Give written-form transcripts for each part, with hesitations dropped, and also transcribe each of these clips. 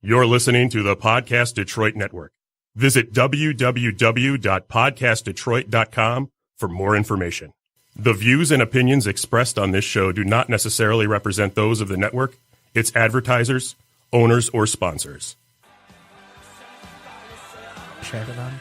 You're listening to the Podcast Detroit Network. Visit www.podcastdetroit.com for more information. The views and opinions expressed on this show do not necessarily represent those of the network, its advertisers, owners, or sponsors. Fishackathon.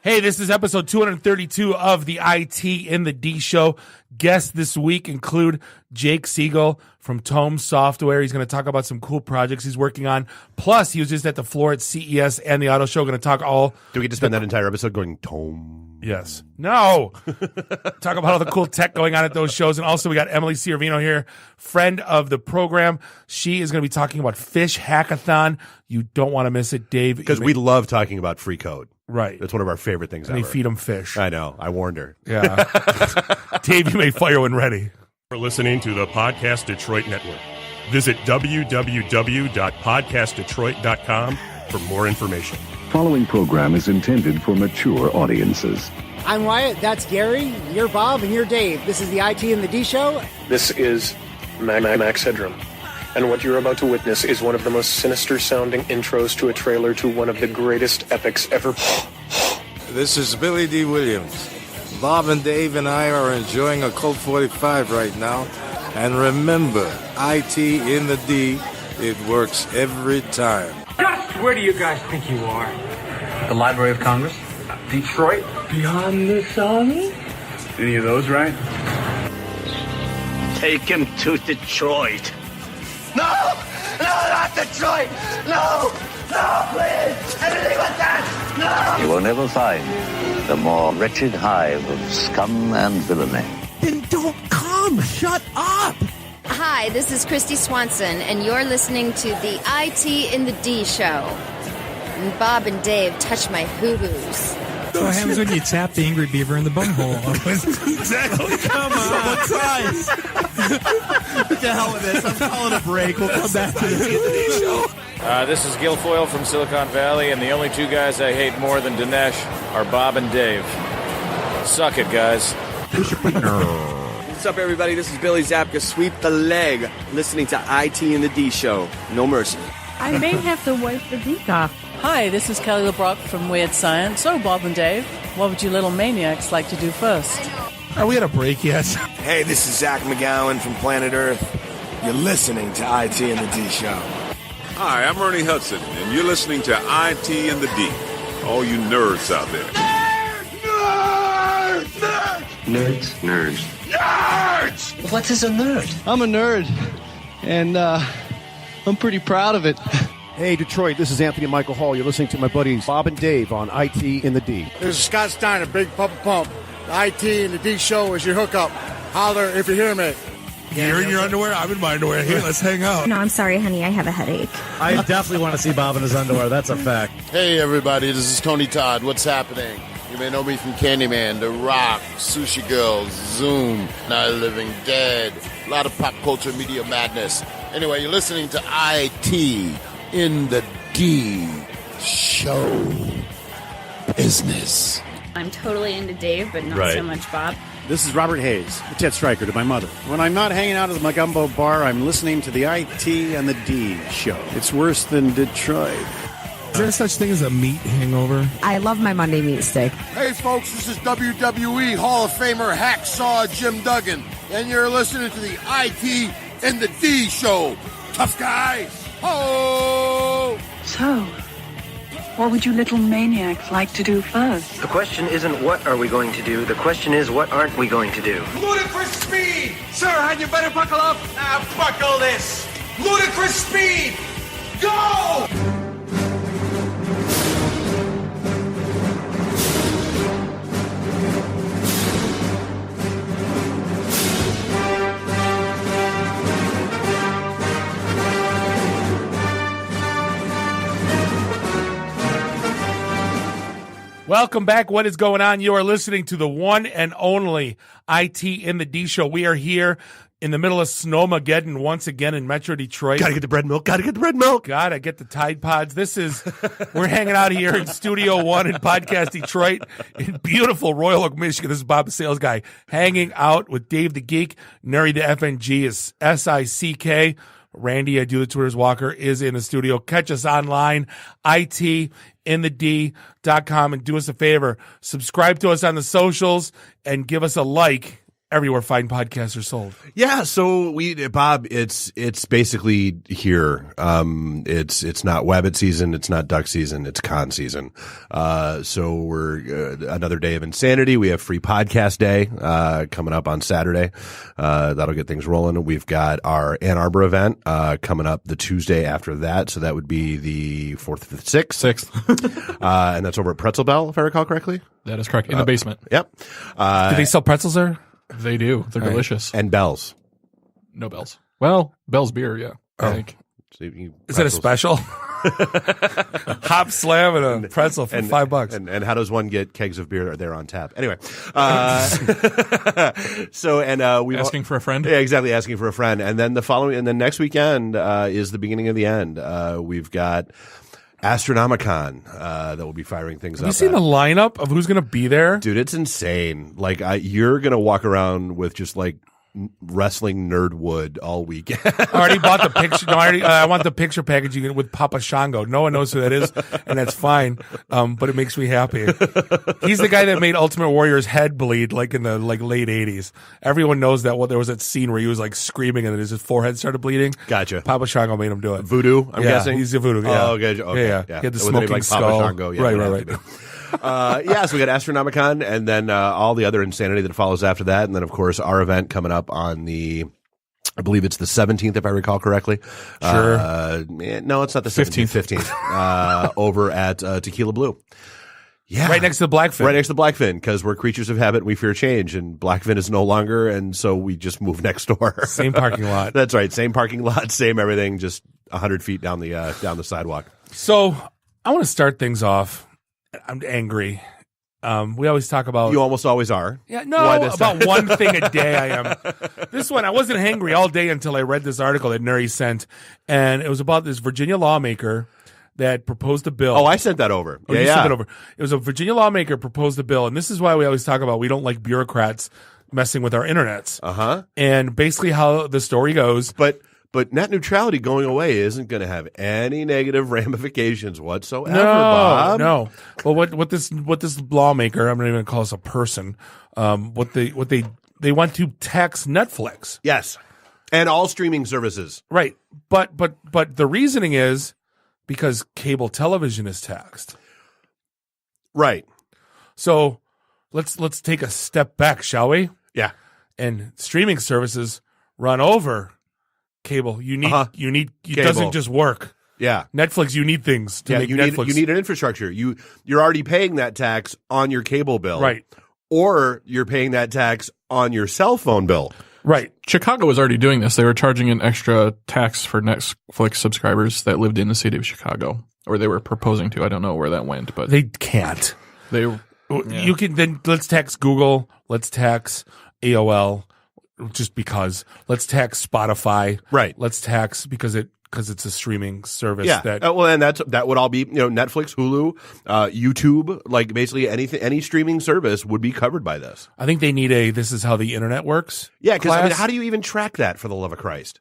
Hey, this is episode 232 of the IT in the D Show. Guests this week include Jake Siegel from Tome Software. He's going to talk about some cool projects he's working on. Plus, he was just at the floor at CES and the auto show. Going to talk all. Do we get to spend that entire episode going Tome? Yes. No. Talk about all the cool tech going on at those shows. And also, we got Emily Ciarvino here, friend of the program. She is going to be talking about Fishackathon. You don't want to miss it, Dave. Because we love talking about free code. Right. That's one of our favorite things and ever. They feed them fish. I know. I warned her. Yeah. Dave, you may fire when ready. You're listening to the Podcast Detroit Network. Visit www.podcastdetroit.com for more information. Following program is intended for mature audiences. I'm Wyatt, that's Gary, you're Bob, and you're Dave. This is the IT in the D Show. This is Max Headroom. And what you're about to witness is one of the most sinister-sounding intros to a trailer to one of the greatest epics ever. This is Billy D. Williams. Bob and Dave and I are enjoying a Colt 45 right now. And remember, IT in the D, it works every time. Just where do you guys think you are? The Library of Congress? Detroit? Beyond the sun? Any of those right? Take him to Detroit. No! No, not Detroit! No! No, please! Anything but that! No! You will never find the more wretched hive of scum and villainy. Then don't come! Shut up! Hi, this is Christy Swanson, and you're listening to the IT in the D Show. And Bob and Dave touch my hoo-hoos. So what happens when you tap the angry beaver in the bunghole? Exactly. Come on. Someone tries. What the hell with this? I'm calling a break. We'll come back to the show. This is Guilfoyle from Silicon Valley, and the only two guys I hate more than Dinesh are Bob and Dave. Suck it, guys. What's up, everybody? This is Billy Zapka. Sweep the leg. Listening to IT in the D Show. No mercy. I may have to wipe the geek off. Hi, this is Kelly LeBrock from Weird Science. So, Bob and Dave, what would you little maniacs like to do first? Are we at a break yet? Hey, this is Zach McGowan from Planet Earth. You're listening to IT in the D Show. Hi, I'm Ernie Hudson, and you're listening to IT in the D. All you nerds out there. Nerds. Nerds. What is a nerd? I'm a nerd, and I'm pretty proud of it. Hey, Detroit, this is Anthony Michael Hall. You're listening to my buddies Bob and Dave on IT in the D. This is Scott Steiner, Big Pump Pump. The IT in the D Show is your hookup. Holler if you hear me. You're in your underwear? I'm in my underwear. Here, let's hang out. No, I'm sorry, honey. I have a headache. I definitely want to see Bob in his underwear. That's a fact. Hey, everybody. This is Tony Todd. What's happening? You may know me from Candyman, The Rock, Sushi Girls, Zoom, Night of the Living Dead. A lot of pop culture media madness. Anyway, you're listening to IT in the D Show business. I'm totally into Dave, but not so much Bob. This is Robert Hayes, the Ted Stryker to my mother. When I'm not hanging out at my gumbo bar, I'm listening to the IT and the D Show. It's worse than Detroit. Is there such thing as a meat hangover? I love my Monday meat stick. Hey, folks, this is WWE Hall of Famer Hacksaw Jim Duggan, and you're listening to the IT and the D Show. Tough guys. Ho! So, what would you little maniacs like to do first? The question isn't what are we going to do. The question is what aren't we going to do. Ludicrous speed! Sir, had you better buckle up? Now buckle this! Ludicrous speed! Go! Welcome back. What is going on? You are listening to the one and only IT in the D Show. We are here in the middle of Snowmageddon once again in Metro Detroit. Gotta get the bread milk. Gotta get the bread milk. Gotta get the Tide Pods. We're hanging out here in Studio One in Podcast Detroit in beautiful Royal Oak, Michigan. This is Bob, the sales guy, hanging out with Dave the Geek. Nuri the FNG is SICK. Randy, I do the Twitters Walker, is in the studio. Catch us online, itinthed.com, and do us a favor. Subscribe to us on the socials and give us a like everywhere fine podcasts are sold. Yeah, so Bob, it's basically here. It's not Wabbit season, it's not duck season, it's con season. So we're another day of insanity. We have free podcast day coming up on Saturday. That'll get things rolling. We've got our Ann Arbor event coming up the Tuesday after that. So that would be the 4th, 5th, 6th. And that's over at Pretzel Bell, if I recall correctly. That is correct. In the basement. Yep. Do they sell pretzels there? They do. They're delicious. And bells. No bells. Well, Bell's beer, yeah. I think. Is it a special? Hop slam and a pretzel for $5. And how does one get kegs of beer there on tap? Anyway, so we asking for a friend. Yeah, exactly, asking for a friend. And then next weekend is the beginning of the end. We've got Astronomicon that will be firing things up. Have you seen the lineup of who's going to be there? Dude, it's insane. Like, you're going to walk around with just like wrestling nerdwood all weekend. I already bought the picture. No, I want the picture packaging with Papa Shango. No one knows who that is, and that's fine. But it makes me happy. He's the guy that made Ultimate Warrior's head bleed like in the late 80s. Everyone knows that. There was that scene where he was like screaming and then his forehead started bleeding. Gotcha. Papa Shango made him do it. Voodoo, I'm guessing? He's a voodoo. Yeah. Oh, okay. Yeah. He had the smoking like skull. Papa Shango. Yeah, Right. So we got Astronomicon and then all the other insanity that follows after that. And then, of course, our event coming up on I believe it's the 17th, if I recall correctly. Sure. No, it's not the 17th. 15th. Over at Tequila Blue. Yeah. Right next to the Blackfin. Right next to the Blackfin, because we're creatures of habit and we fear change, and Blackfin is no longer, and so we just moved next door. Same parking lot. That's right. Same parking lot, same everything, just 100 feet down the sidewalk. So I want to start things off. I'm angry. We always talk about... You almost always are. Yeah, no, about one thing a day I am. This one, I wasn't angry all day until I read this article that Nuri sent, and it was about this Virginia lawmaker that proposed a bill. Oh, I sent that over. Oh, you sent it over. It was a Virginia lawmaker proposed a bill, and this is why we always talk about we don't like bureaucrats messing with our internets. Uh-huh. And basically how the story goes... But net neutrality going away isn't going to have any negative ramifications whatsoever, Bob. No. Well, what this lawmaker, I'm not even going to call this a person, what they want to tax Netflix. Yes. And all streaming services. Right. But the reasoning is because cable television is taxed. Right. So let's take a step back, shall we? Yeah. And streaming services run over cable. You need it doesn't just work. Yeah. Netflix, you need things to make Netflix. You need an infrastructure. You're already paying that tax on your cable bill. Right. Or you're paying that tax on your cell phone bill. Right. Chicago was already doing this. They were charging an extra tax for Netflix subscribers that lived in the city of Chicago, or they were proposing to. I don't know where that went, but they can't. You can then let's tax Google, let's tax AOL. Just because. Let's tax Spotify. Right. Let's tax because it's a streaming service. Yeah. And that would all be, Netflix, Hulu, YouTube, like basically any streaming service would be covered by this. I think they need this is how the internet works. Yeah. Because how do you even track that, for the love of Christ?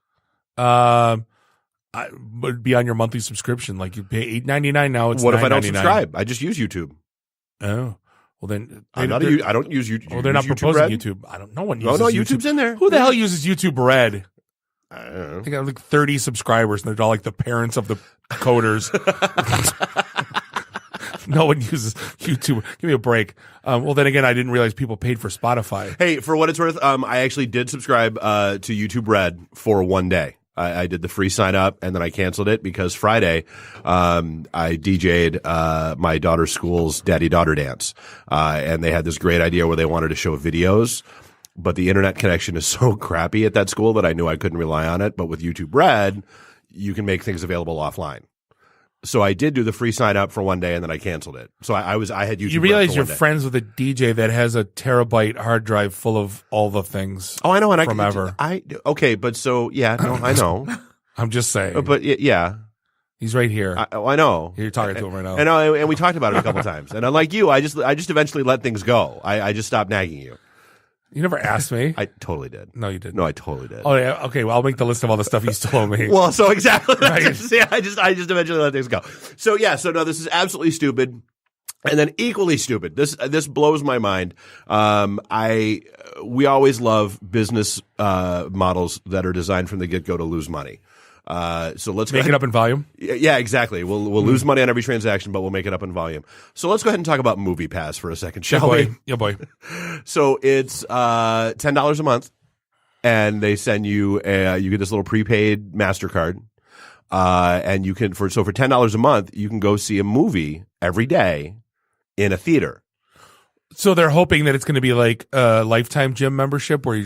Would be on your monthly subscription. Like you pay $8.99 now. It's what if I don't $9.99. subscribe? I just use YouTube. Oh. Well, then I don't use YouTube. Well, they're not YouTube proposing Red? YouTube. I don't. No one uses. No, YouTube. YouTube's in there. Who the hell uses YouTube Red? I don't know. They got like 30 subscribers, and they're all like the parents of the coders. No one uses YouTube. Give me a break. Well, then again, I didn't realize people paid for Spotify. Hey, for what it's worth, I actually did subscribe to YouTube Red for one day. I did the free sign up and then I canceled it because Friday, I DJ'd, my daughter's school's daddy-daughter dance. And they had this great idea where they wanted to show videos, but the internet connection is so crappy at that school that I knew I couldn't rely on it. But with YouTube Red, you can make things available offline. So I did do the free sign up for one day and then I canceled it. So I had YouTube. You realize you're friends with a DJ that has a terabyte hard drive full of all the things. Oh, I know. And from ever. Okay. But so, yeah, no, I know. I'm just saying. But yeah. He's right here. I know. You're talking to him right now. And we talked about it a couple times. And unlike you, I just eventually let things go. I just stopped nagging you. You never asked me. I totally did. No, you didn't. No, I totally did. Oh yeah. Okay. Well, I'll make the list of all the stuff you told me. Well, so exactly. Right. I just eventually let things go. So yeah. So no, this is absolutely stupid. And then equally stupid. This blows my mind. We always love business models that are designed from the get-go to lose money. So let's make it up in volume. Yeah, exactly. We'll lose money on every transaction, but we'll make it up in volume. So let's go ahead and talk about MoviePass for a second, shall we? Yeah, boy. So it's $10 a month, and they send you you get this little prepaid MasterCard, and you can for $10 a month you can go see a movie every day in a theater. So they're hoping that it's going to be like a lifetime gym membership where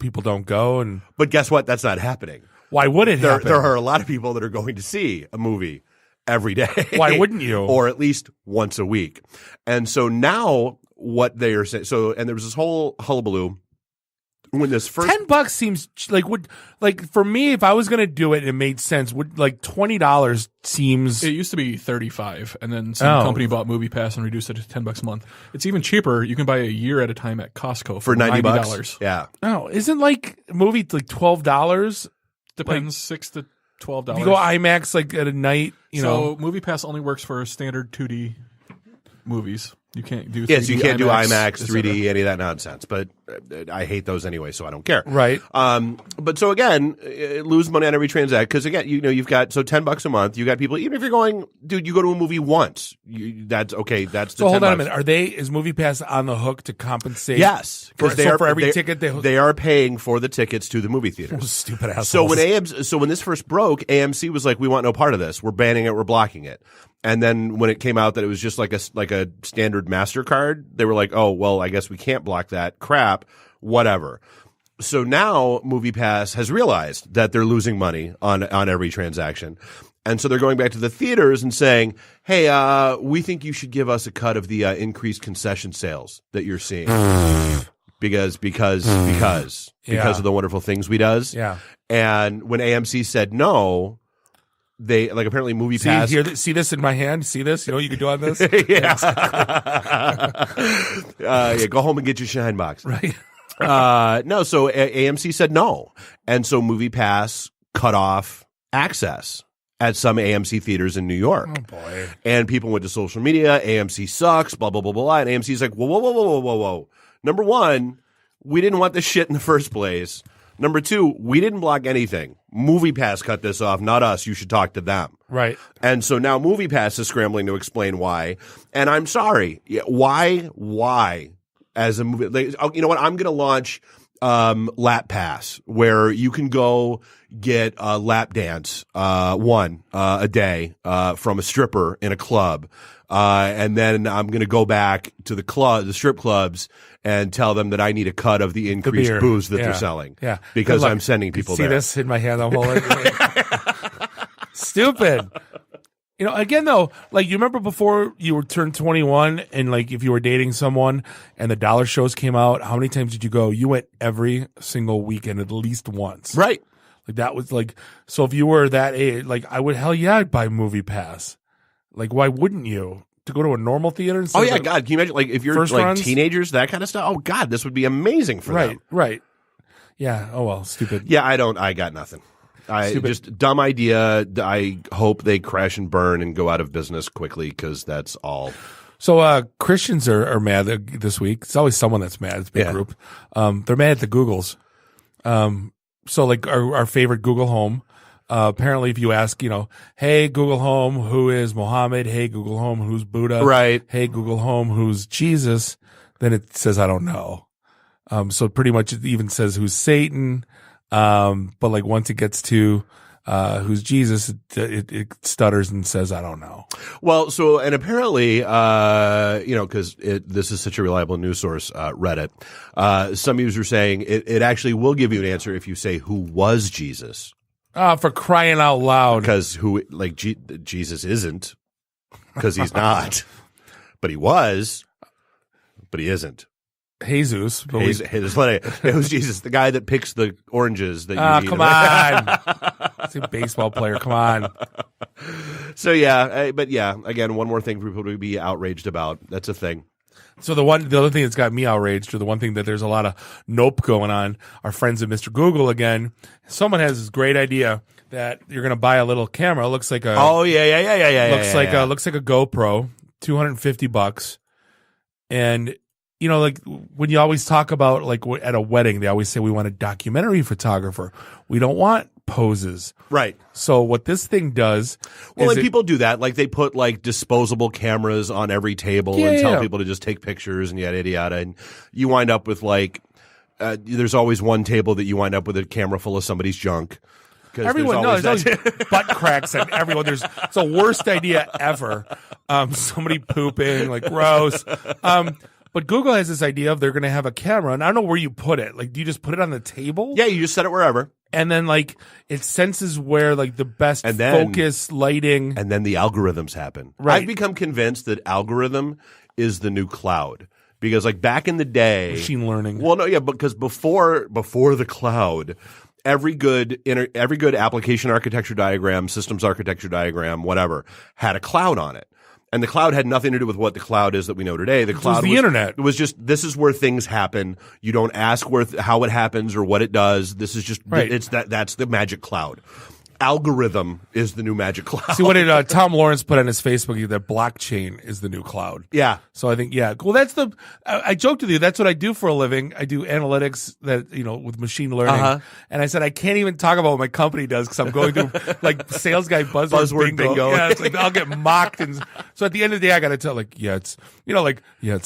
people don't go. But guess what? That's not happening. Why would it happen? There are a lot of people that are going to see a movie every day. Why wouldn't you? Or at least once a week. And so now what they are saying, and there was this whole hullabaloo when this first $10 seems for me, if I was going to do it, it made sense. Would $20 seems. It used to be $35, and then some company bought MoviePass and reduced it to $10 a month. It's even cheaper. You can buy a year at a time at Costco for $90. Yeah. Oh, isn't movie $12? Depends, $6 to $12. You go IMAX at a night, So MoviePass only works for standard 2D movies. You can't do 3D, yes, you can't do IMAX, 3D, etc. any of that nonsense. But I hate those anyway, so I don't care. Right. But so again, lose money on every transaction because again, you've got $10 a month. You got people. Even if you're going, dude, you go to a movie once. That's okay. That's so. The Hold $10. on a minute. Is MoviePass on the hook to compensate? Yes, because for every ticket they are paying for the tickets to the movie theaters. Stupid assholes. So when this first broke, AMC was like, "We want no part of this. We're banning it. We're blocking it." And then when it came out that it was just like a standard MasterCard, they were like, "Oh, well, I guess we can't block that crap, whatever." So now MoviePass has realized that they're losing money on every transaction. And so they're going back to the theaters and saying, "Hey, we think you should give us a cut of the increased concession sales that you're seeing." because of the wonderful things we does. Yeah. And when AMC said no, they apparently MoviePass. See this in my hand? See this? You know what you can do on this? Yeah. Go home and get your shine box. Right. No, so AMC said no. And so MoviePass cut off access at some AMC theaters in New York. Oh, boy. And people went to social media, AMC sucks, blah, blah, blah, blah, blah. And AMC's like, whoa. Number one, we didn't want this shit in the first place. Number two, we didn't block anything. MoviePass cut this off, not us. You should talk to them. Right. And so now MoviePass is scrambling to explain why. And I'm sorry. Why? As a movie, you know what? I'm going to launch Lap Pass, where you can go get a lap dance a day from a stripper in a club. And then I'm going to go back to the strip clubs, and tell them that I need a cut of the increased booze that they're selling. Yeah. Because I'm sending people there. See this in my hand? I'm holding Stupid. Again, though, you remember before you were turned 21 and if you were dating someone and the dollar shows came out, how many times did you go? You went every single weekend at least once. Right. That was so if you were that age, I'd buy MoviePass. Why wouldn't you? To go to a normal theater? Oh, yeah, God. Can you imagine, if you're teenagers, that kind of stuff? Oh, God, this would be amazing for them. Right. Yeah. Oh, well, stupid. Yeah, I got nothing. Just dumb idea. I hope they crash and burn and go out of business quickly because that's all. So Christians are mad this week. It's always someone that's mad. It's a big group. They're mad at the Googles. So our favorite Google Home. Apparently, if you ask, hey, Google Home, who is Muhammad? Hey, Google Home, who's Buddha? Right. Hey, Google Home, who's Jesus? Then it says, I don't know. So pretty much it even says who's Satan. But once it gets to who's Jesus, it stutters and says, I don't know. Well, so, and apparently, because this is such a reliable news source, Reddit, some users are saying it actually will give you an answer if you say who was Jesus. For crying out loud. Because Jesus isn't, because he's not, but he was, but he isn't. Jesus. It was Jesus, the guy that picks the oranges that you eat. Come on. It's a baseball player. Come on. So, yeah, but yeah, again, one more thing for people to be outraged about. That's a thing. So the other thing that's got me outraged, or the one thing that there's a lot of nope going on, our friends at Mr. Google again. Someone has this great idea that you're going to buy a little camera. It looks like a looks like a GoPro, $250, and like when you always talk about like at a wedding, they always say we want a documentary photographer. We don't want poses. Right. So what this thing does and people do that. Like they put like disposable cameras on every table and tell people to just take pictures and yada, yada, yada. And you wind up with like, there's always one table that you wind up with a camera full of somebody's junk. Everyone knows there's butt cracks and everyone. It's the worst idea ever. Somebody pooping, like gross. But Google has this idea of they're going to have a camera, and I don't know where you put it. Like, do you just put it on the table? Yeah, you just set it wherever. And then, like, it senses where, like, the best focus, lighting. And then the algorithms happen. Right. I've become convinced that algorithm is the new cloud. Because, like, back in the day. Machine learning. Well, no, yeah, because before the cloud, every good application architecture diagram, systems architecture diagram, whatever, had a cloud on it. And the cloud had nothing to do with what the cloud is that we know today. The cloud was the internet. It was just, this is where things happen. You don't ask how it happens or what it does. This is just, that's the magic cloud. Algorithm is the new magic cloud. See, what did Tom Lawrence put on his Facebook? That blockchain is the new cloud. Yeah. So I think, well, that's I joked with you. That's what I do for a living. I do analytics with machine learning. And I said, I can't even talk about what my company does because I'm going through like sales guy buzzword bingo. Yeah, it's like I'll get mocked. And so at the end of the day, I got to tell it's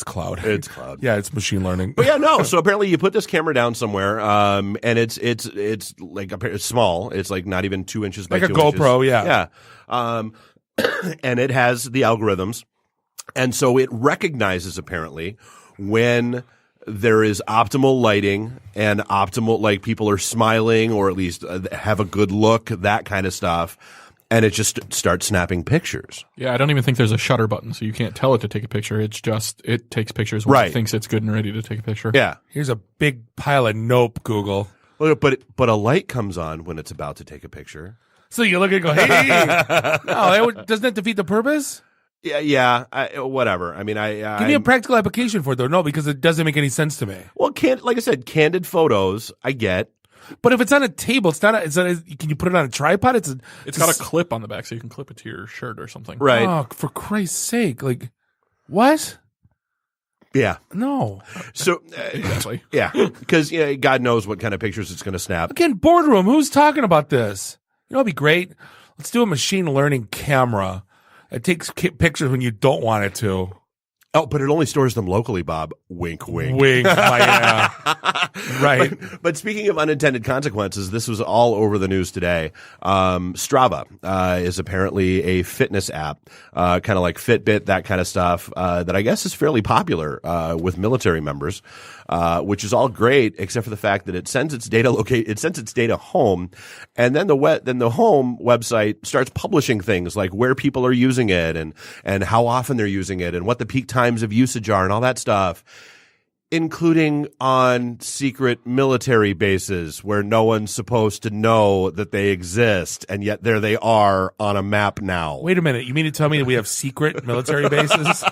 cloud. It's cloud. Yeah, it's machine learning. But yeah, no. So apparently you put this camera down somewhere, and it's like it's small. It's like not even 2 inches by like 2 a inches. GoPro, yeah. And it has the algorithms, and so it recognizes apparently when there is optimal lighting and optimal, like people are smiling or at least have a good look, that kind of stuff. And it just starts snapping pictures. Yeah, I don't even think there's a shutter button, so you can't tell it to take a picture. It's just, it takes pictures when it thinks it's good and ready to take a picture. Yeah. Here's a big pile of nope, Google. But a light comes on when it's about to take a picture. So you look at it and go, hey. No, doesn't that defeat the purpose? Yeah, whatever. I mean, give me a practical application for it, though. No, because it doesn't make any sense to me. Well, like I said, candid photos, I get. But if it's on a table, it's not. Can you put it on a tripod? It's got a clip on the back, so you can clip it to your shirt or something. Right. Oh, for Christ's sake! Like, what? Yeah. No. So exactly. Yeah, because God knows what kind of pictures it's going to snap. Again, boardroom. Who's talking about this? It'd be great. Let's do a machine learning camera. It takes pictures when you don't want it to. Oh, but it only stores them locally, Bob. Wink, wink. Wink. Yeah. Right. But speaking of unintended consequences, this was all over the news today. Strava is apparently a fitness app, kind of like Fitbit, that kind of stuff, that I guess is fairly popular with military members, which is all great, except for the fact that it sends its data home, and then the home website starts publishing things like where people are using it and how often they're using it and what the peak times of usage are and all that stuff, including on secret military bases where no one's supposed to know that they exist, and yet there they are on a map now. Wait a minute. You mean to tell me that we have secret military bases?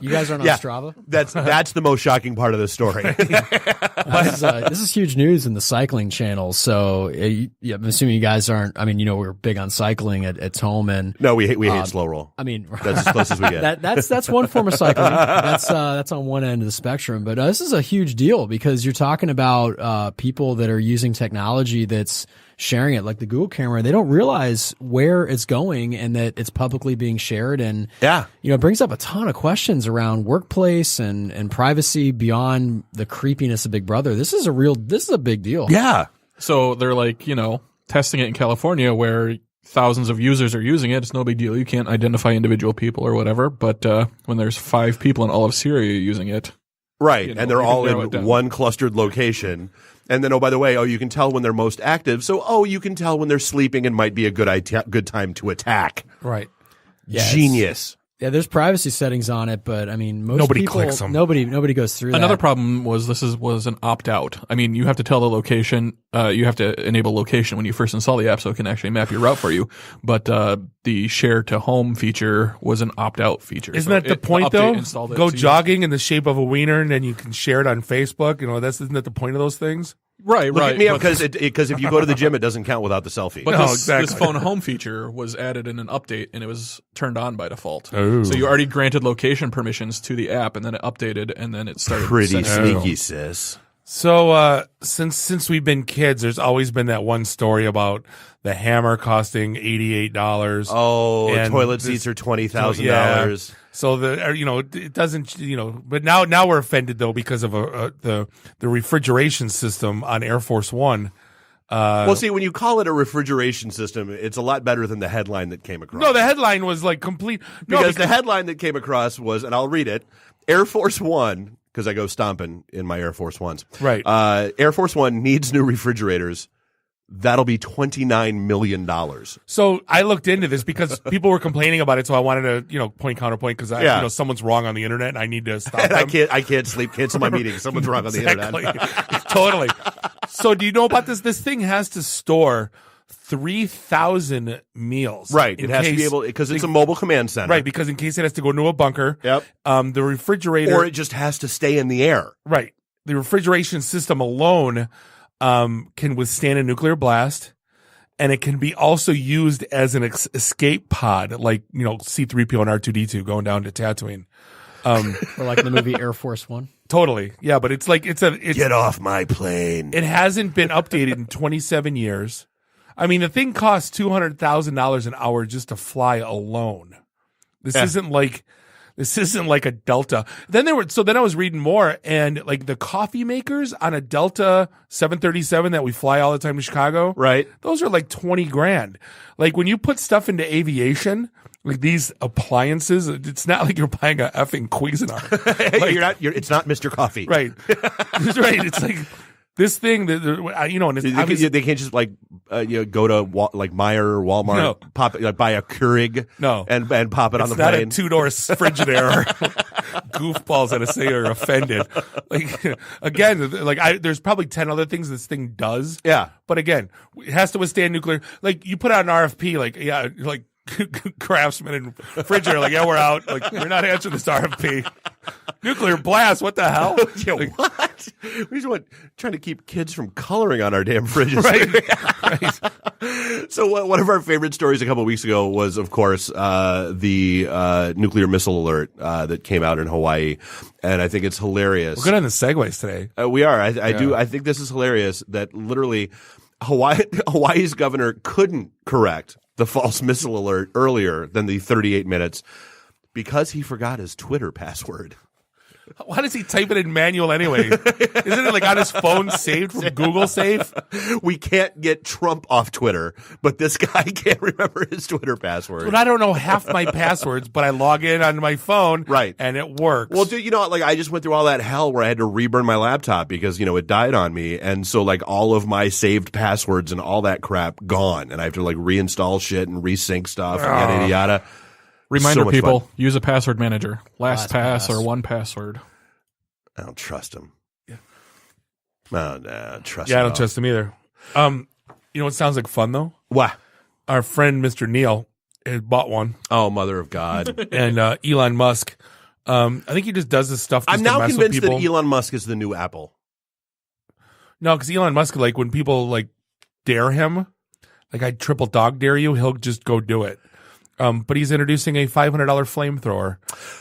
You guys aren't on Strava? That's the most shocking part of the story. This is huge news in the cycling channel. So I'm assuming you guys aren't. I mean, we're big on cycling at Tome, and no, we hate slow roll. I mean, that's as close as we get. That's one form of cycling. That's on one end of the spectrum. But this is a huge deal because you're talking about people that are using technology that's sharing it, like the Google camera. They don't realize where it's going and that it's publicly being shared. And it brings up a ton of questions around workplace and privacy beyond the creepiness of Big Brother. This is a big deal. Yeah. So they're like, testing it in California where thousands of users are using it. It's no big deal. You can't identify individual people or whatever. But when there's 5 people in all of Syria using it. Right. And they're all in one clustered location. And then, by the way, you can tell when they're most active. So, you can tell when they're sleeping and might be a good time to attack. Right. Yeah, genius. Yeah, there's privacy settings on it, but I mean, most Nobody people, clicks them. Nobody goes through Another that. problem was was an opt-out. I mean, you have to tell the location. You have to enable location when you first install the app so it can actually map your route for you. But the share to home feature was an opt-out feature. Isn't So that the point, the update though? installed it, Go so you- jogging in the shape of a wiener, and then you can share it on Facebook. Isn't that the point of those things? Right, Look right. at me but- because if you go to the gym, it doesn't count without the selfie. But No, this phone home feature was added in an update, and it was turned on by default. Oh. So you already granted location permissions to the app, and then it updated, and then it started. Pretty sending- sneaky, sis. So since we've been kids, there's always been that one story about the hammer costing $88. Oh, and toilet this- seats are $20,000. Yeah. So it doesn't, but now we're offended though because of the refrigeration system on Air Force One. Well, see, when you call it a refrigeration system, it's a lot better than the headline that came across. No, the headline was like complete. No, because the headline that came across was, and I'll read it, Air Force One, because I go stomping in my Air Force Ones. Right. Air Force One needs new refrigerators. That'll be $29 million. So I looked into this because people were complaining about it. So I wanted to, point counterpoint because someone's wrong on the internet and I need to stop them. I can't sleep, cancel my meeting. Someone's wrong on the internet. Totally. So do you know about this? This thing has to store 3,000 meals. Right. It has to be able, because it's a mobile command center. Right. Because in case it has to go into a bunker. Yep. The refrigerator. Or it just has to stay in the air. Right. The refrigeration system alone can withstand a nuclear blast, and it can be also used as an escape pod, like C-3PO and R2-D2 going down to Tatooine, or like in the movie Air Force One. Totally, yeah. But it's get off my plane. It hasn't been updated in 27 years. I mean, the thing costs $200,000 an hour just to fly alone. This isn't like a Delta. Then I was reading more, and like the coffee makers on a Delta 737 that we fly all the time to Chicago, right? Those are like $20,000. Like when you put stuff into aviation, like these appliances, it's not like you're buying a effing Cuisinart. Like, it's not Mr. Coffee, right? Right. It's like this thing that and it's they can't just like go to Meijer or Walmart, pop buy a Keurig, and pop it on the plane. It's not a two-door Frigidaire. Goofballs that say are offended. Like again, there's probably 10 other things this thing does. Yeah, but again, it has to withstand nuclear. Like you put out an RFP, like Craftsman and Frigidaire, like we're out. Like we're not answering this RFP. Nuclear blast, what the hell? What? We just trying to keep kids from coloring on our damn fridges. Right. So one of our favorite stories a couple of weeks ago was, of course, the nuclear missile alert that came out in Hawaii, and I think it's hilarious. We're good on the segues today. We are. I think this is hilarious that literally Hawaii's governor couldn't correct the false missile alert earlier than the 38 minutes because he forgot his Twitter password. Why does he type it in manual anyway? Isn't it like on his phone saved from Google Safe? We can't get Trump off Twitter, but this guy can't remember his Twitter password. But I don't know half my passwords, but I log in on my phone, right, and it works. Well, dude, I just went through all that hell where I had to reburn my laptop because it died on me, and so all of my saved passwords and all that crap gone, and I have to reinstall shit and resync stuff and yada yada. Reminder, So much people, fun. use a password manager. LastPass or 1Password. I don't trust him. Yeah. No, trust Yeah, him. I don't trust him either. You know what sounds like fun though? What? Our friend Mr. Neil had bought one. Oh, mother of God! And Elon Musk. I think he just does this stuff. Just I'm to now mess with convinced people. that Elon Musk is the new Apple. No, because Elon Musk, when people dare him, I triple dog dare you, he'll just go do it. But he's introducing a $500 flamethrower,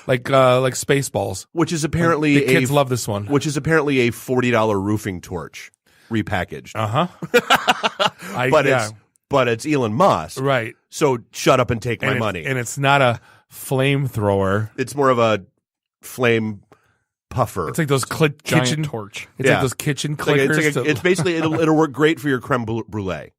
like Spaceballs, which is apparently the kids love this one. Which is apparently a $40 roofing torch repackaged. But it's Elon Musk, right? So shut up and take my money. And it's not a flamethrower; it's more of a flame puffer. It's like those kitchen torch. It's like those kitchen clickers. It's basically it'll work great for your creme brulee.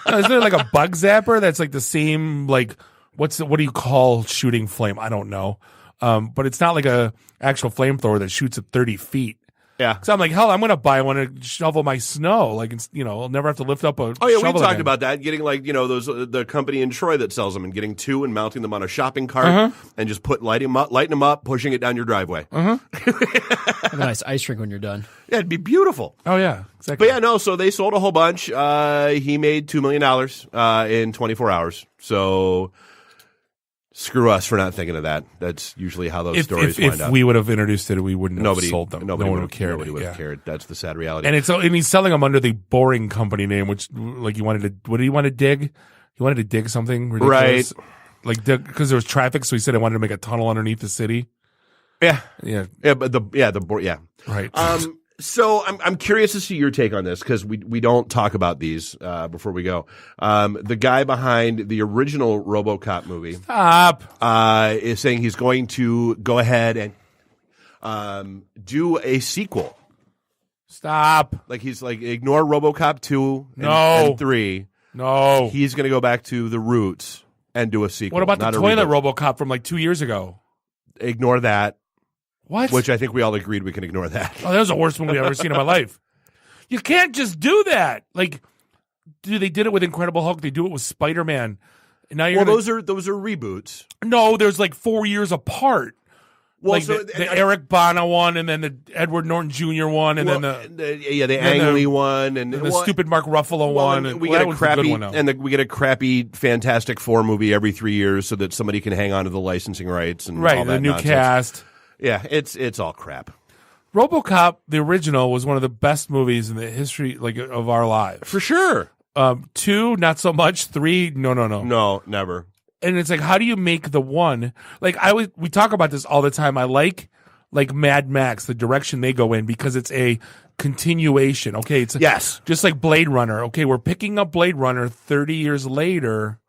Isn't there a bug zapper that's the same what do you call shooting flame? I don't know. But it's not like a actual flamethrower that shoots at 30 feet. Yeah. So I'm like, hell, I'm going to buy one to shovel my snow. Like, I'll never have to lift up a Oh yeah, we shovel talked again. about that. Getting those the company in Troy that sells them, and getting 2 and mounting them on a shopping cart, and just lighting them up, pushing it down your driveway. Have a nice ice rink when you're done. Yeah, it'd be beautiful. Oh yeah, exactly. But yeah, no. So they sold a whole bunch. He made $2 million in 24 hours. So screw us for not thinking of that. That's usually how those stories wind if up. we would have introduced it, we wouldn't have sold them. Nobody No would one have cared. Nobody would have cared. That's the sad reality. And he's selling them under the Boring Company name, which like he wanted to. What did he want to dig? He wanted to dig something ridiculous, right? Like because there was traffic, so he said he wanted to make a tunnel underneath the city. Yeah, yeah, but right. So I'm curious to see your take on this, because we don't talk about these before we go. The guy behind the original RoboCop movie is saying he's going to go ahead and do a sequel. Stop. Like he's like, ignore RoboCop 2 and 3. No. He's going to go back to the roots and do a sequel. What about the not a toilet reboot. RoboCop from like 2 years ago? Ignore that. What? Which I think we all agreed we can ignore that. Oh, that was the worst movie I've ever seen in my life. You can't just do that. Like, dude, they did it with Incredible Hulk. They do it with Spider-Man. And now those are reboots. No, there's like 4 years apart. Well, like so the Eric Bana one, and then the Edward Norton Jr. one, and then the Ang Lee one, and the stupid Mark Ruffalo one. And And we that get a was the good crappy, one, though. and we get a crappy Fantastic Four movie every 3 years, so that somebody can hang on to the licensing rights and right, all that the new nonsense. cast. Yeah, it's all crap. RoboCop, the original, was one of the best movies in the history, like, of our lives. For sure. 2, not so much. 3, no. No, never. And it's like, how do you make the one? Like, we talk about this all the time. I like Mad Max, the direction they go in, because it's a continuation. Okay, it's yes, just like Blade Runner. Okay, we're picking up Blade Runner 30 years later.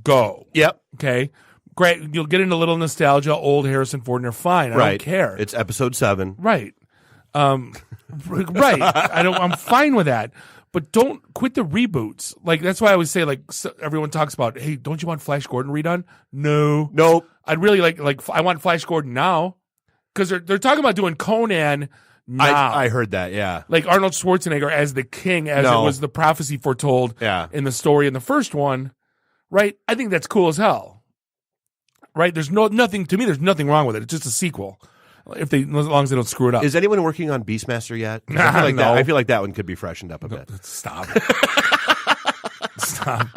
Go. Yep. Okay. Great. You'll get into a little nostalgia, old Harrison Ford, and you're fine. I don't care. It's episode 7. Right. Right. I'm fine with that. But don't quit the reboots. Like, that's why I always say, like, everyone talks about, hey, don't you want Flash Gordon redone? No. Nope. I'd really like I want Flash Gordon now. Because they're talking about doing Conan now. I heard that, yeah. Like Arnold Schwarzenegger as the king, as it was the prophecy foretold in the story in the first one. Right? I think that's cool as hell. Right? There's nothing wrong with it. It's just a sequel. As long as they don't screw it up. Is anyone working on Beastmaster yet? No. I feel like that one could be freshened up a bit. Stop. Stop.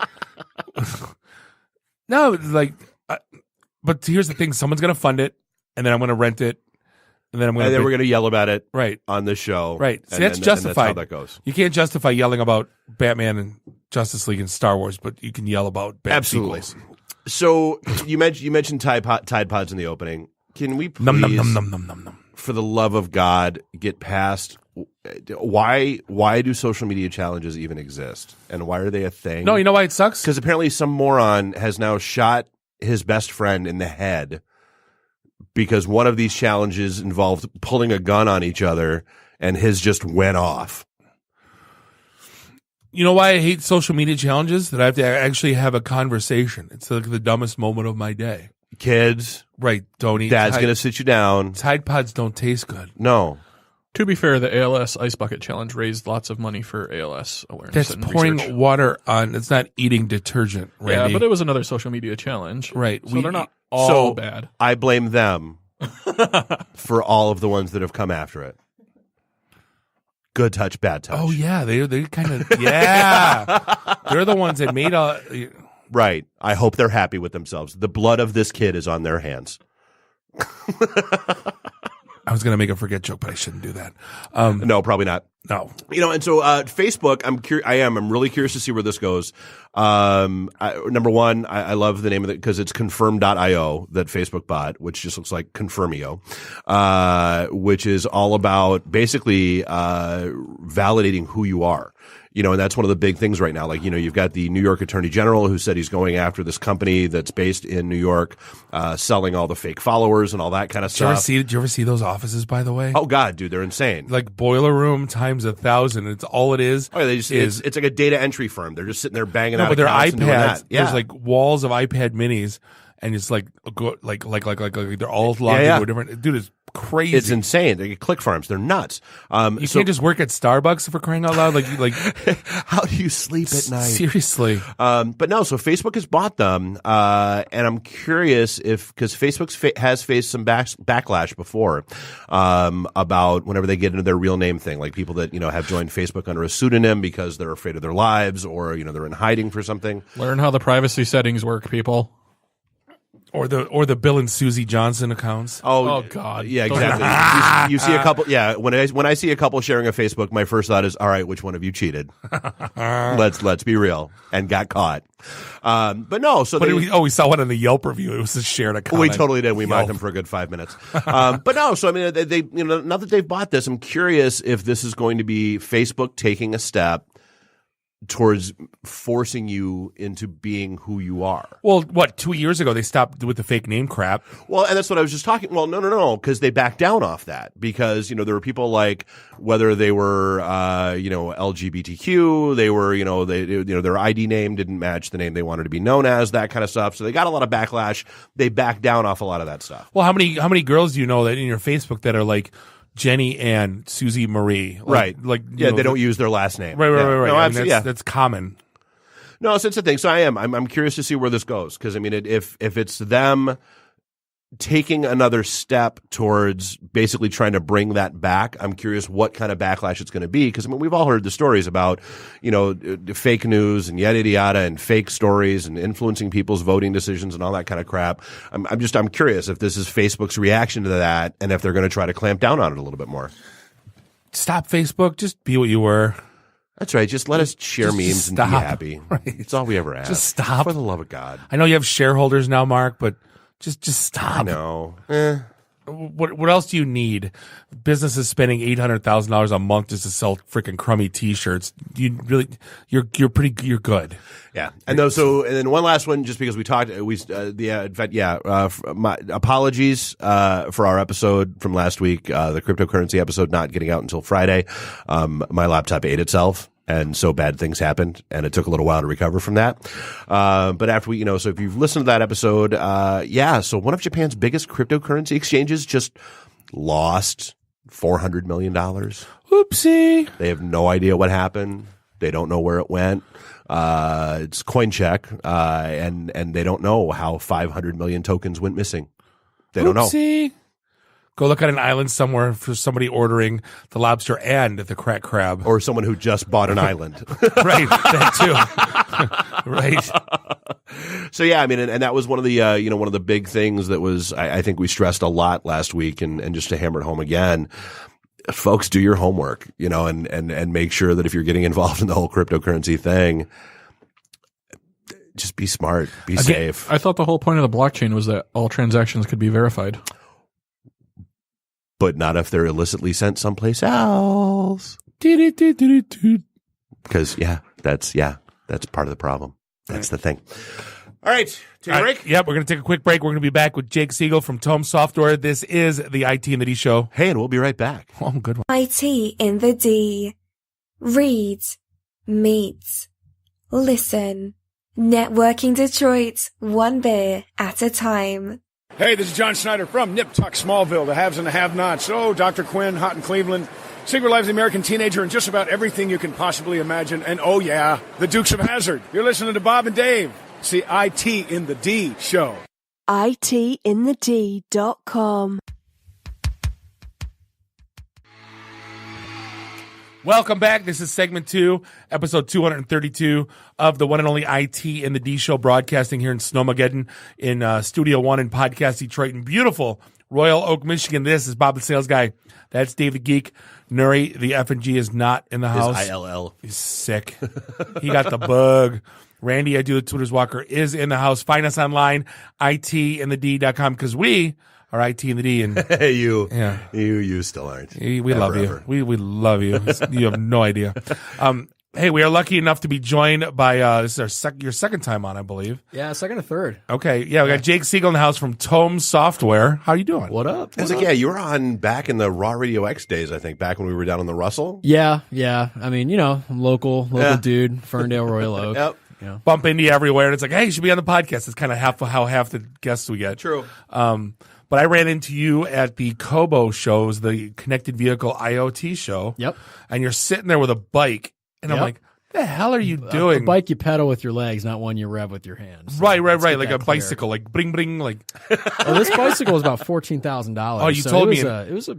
No, like, but here's the thing: someone's gonna fund it, and then I'm gonna rent it, and then we're gonna yell about it, right, on this show, right? See, and that's justified. That's how that goes. You can't justify yelling about Batman and Justice League and Star Wars, but you can yell about bad Absolutely. sequels. So you mentioned Tide Pods in the opening. Can we please, num. for the love of God, get past why do social media challenges even exist, and why are they a thing? No, you know why it sucks? Because apparently some moron has now shot his best friend in the head because one of these challenges involved pulling a gun on each other, and his just went off. You know why I hate social media challenges? That I have to actually have a conversation. It's like the dumbest moment of my day. Kids, right? Don't eat. Dad's going to sit you down. Tide Pods don't taste good. No. To be fair, the ALS Ice Bucket Challenge raised lots of money for ALS awareness. That's and pouring research. water on. It's not eating detergent, Randy. Yeah, but it was another social media challenge. Right. So they're not all So bad. I blame them for all of the ones that have come after it. Good touch, bad touch. Oh yeah, they kind of they're the ones that made all. Right. I hope they're happy with themselves. The blood of this kid is on their hands. I was gonna make a forget joke, but I shouldn't do that. No, probably not. No. You know, and so Facebook, I'm really curious to see where this goes. Number one, I love the name of it because it's confirm.io that Facebook bought, which just looks like Confirmio, which is all about basically validating who you are. You know, and that's one of the big things right now. Like, you know, you've got the New York Attorney General who said he's going after this company that's based in New York, selling all the fake followers and all that kind of stuff. Did you ever see those offices, by the way? Oh God, dude, they're insane. Like boiler room times 1,000. It's all it is. Oh, it's like a data entry firm. They're just sitting there banging out but they're accounts and doing iPads. that. Yeah. There's like walls of iPad minis, and it's like they're all logged into a different. Dude, it's crazy. It's insane. They get click farms. They're nuts. You can't just work at Starbucks for crying out loud. Like how do you sleep at night? Seriously. But no. So Facebook has bought them, and I'm curious because Facebook has faced some backlash before about whenever they get into their real name thing, like people that have joined Facebook under a pseudonym because they're afraid of their lives or they're in hiding for something. Learn how the privacy settings work, people. Or the Bill and Susie Johnson accounts. Oh God. Yeah, exactly. you see a couple. Yeah, when I see a couple sharing a Facebook, my first thought is, all right, which one of you cheated? Let's be real and got caught. But no. So we saw one in the Yelp review. It was a shared account. We totally did. We mocked them for a good 5 minutes. But no. So I mean, they now that they've bought this, I'm curious if this is going to be Facebook taking a step towards forcing you into being who you are. Well, 2 years ago they stopped with the fake name crap. Well, and that's what I was just talking. Well, no, because they backed down off that because there were people like whether they were LGBTQ, they were their ID name didn't match the name they wanted to be known as, that kind of stuff. So they got a lot of backlash. They backed down off a lot of that stuff. Well, how many girls do you know that in your Facebook that are like Jenny Ann, Susie Marie, right? They don't use their last name, right. No, absolutely, that's common. No, so it's the thing. So I'm curious to see where this goes because I mean, if it's them taking another step towards basically trying to bring that back, I'm curious what kind of backlash it's going to be because I mean, we've all heard the stories about fake news and yada yada and fake stories and influencing people's voting decisions and all that kind of crap. I'm curious if this is Facebook's reaction to that and if they're going to try to clamp down on it a little bit more. Stop Facebook. Just be what you were. That's right. Just let us share memes and be happy. Right. It's all we ever ask. Just stop. For the love of God. I know you have shareholders now, Mark, but just stop. I know. What else do you need? Businesses spending $800,000 a month just to sell freaking crummy T-shirts. You're good. Yeah, and then one last one, just because we talked, my apologies for our episode from last week, the cryptocurrency episode not getting out until Friday. My laptop ate itself. And so bad things happened, and it took a little while to recover from that. But after so if you've listened to that episode, so one of Japan's biggest cryptocurrency exchanges just lost $400 million. Oopsie. They have no idea what happened. They don't know where it went. It's CoinCheck, and they don't know how 500 million tokens went missing. They don't know. Go look at an island somewhere for somebody ordering the lobster and the crack crab. Or someone who just bought an island. Right, that too. Right. So yeah, I mean, and that was one of the, one of the big things that was, I think we stressed a lot last week and just to hammer it home again, folks, do your homework, and make sure that if you're getting involved in the whole cryptocurrency thing, just be smart, be safe. I thought the whole point of the blockchain was that all transactions could be verified. But not if they're illicitly sent someplace else. Because that's part of the problem. That's the thing. All right, take a break. Yep, we're going to take a quick break. We're going to be back with Jake Siegel from Tome Software. This is the IT in the D Show. Hey, and we'll be right back. Oh, good one. IT in the D. Read, meet, listen. Networking Detroit, one beer at a time. Hey, this is John Snyder from Nip Tuck Smallville, the haves and the have-nots. Oh, Dr. Quinn, Hot in Cleveland, Secret Lives of the American Teenager, and just about everything you can possibly imagine. And oh yeah, the Dukes of Hazzard. You're listening to Bob and Dave. It's the IT in the D show. ITinthed.com. Welcome back. This is segment 2, episode 232 of the one and only IT in the D Show, broadcasting here in Snowmageddon in Studio 1 in Podcast Detroit in beautiful Royal Oak, Michigan. This is Bob the Sales Guy. That's Dave the Geek. Nuri, the F&G, is not in the house. His ILL. He's sick. He got the bug. Randy, I do the Twitter's Walker, is in the house. Find us online, itinthed.com, because we are IT in the D. And you still aren't. We love you. We love you. You have no idea. Hey, we are lucky enough to be joined by this is your second time on, I believe. Yeah, second or third. Okay, yeah, we got Jake Siegel in the house from Tome Software. How you doing? What up? You were on back in the Raw Radio X days, I think, back when we were down in the Russell. Yeah. I mean, I'm local dude, Ferndale, Royal Oak. Yep. You know? bump into you everywhere, and it's like, hey, you should be on the podcast. It's kind of how half the guests we get. True. But I ran into you at the Kobo shows, the Connected Vehicle IoT show. Yep. And you're sitting there with a bike, and I'm like, the hell are you doing? A bike you pedal with your legs, not one you rev with your hands. So right. Like a clear. bicycle, like bling bling, like. This bicycle was about $14,000. Oh, you told me it was a.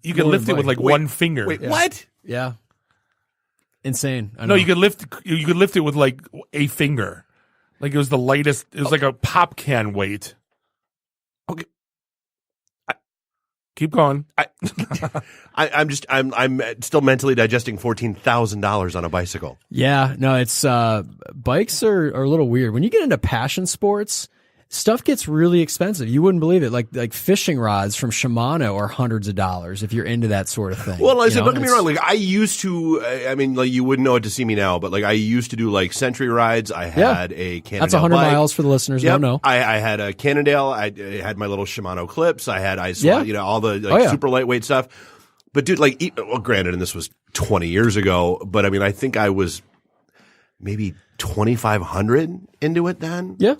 You could lift it with like one finger. Wait, what? Yeah. Insane. I No, know. you could lift it with like a finger, like it was the lightest. It was like a pop can weight. Okay. Keep going. I'm still mentally digesting $14,000 on a bicycle. Yeah, no, it's bikes are a little weird. When you get into passion sports, stuff gets really expensive. You wouldn't believe it. Like fishing rods from Shimano are hundreds of dollars if you're into that sort of thing. Well, listen, don't get me wrong. Like I used to, I mean, like you wouldn't know it to see me now, but like I used to do like century rides. I had a Cannondale. That's 100 bike. miles for the listeners. Yep. Don't know. I had a Cannondale. I had my little Shimano clips. I had all the super lightweight stuff. But dude, like, well, granted, and this was 20 years ago, but I mean, I think I was maybe 2,500 into it then. Yeah.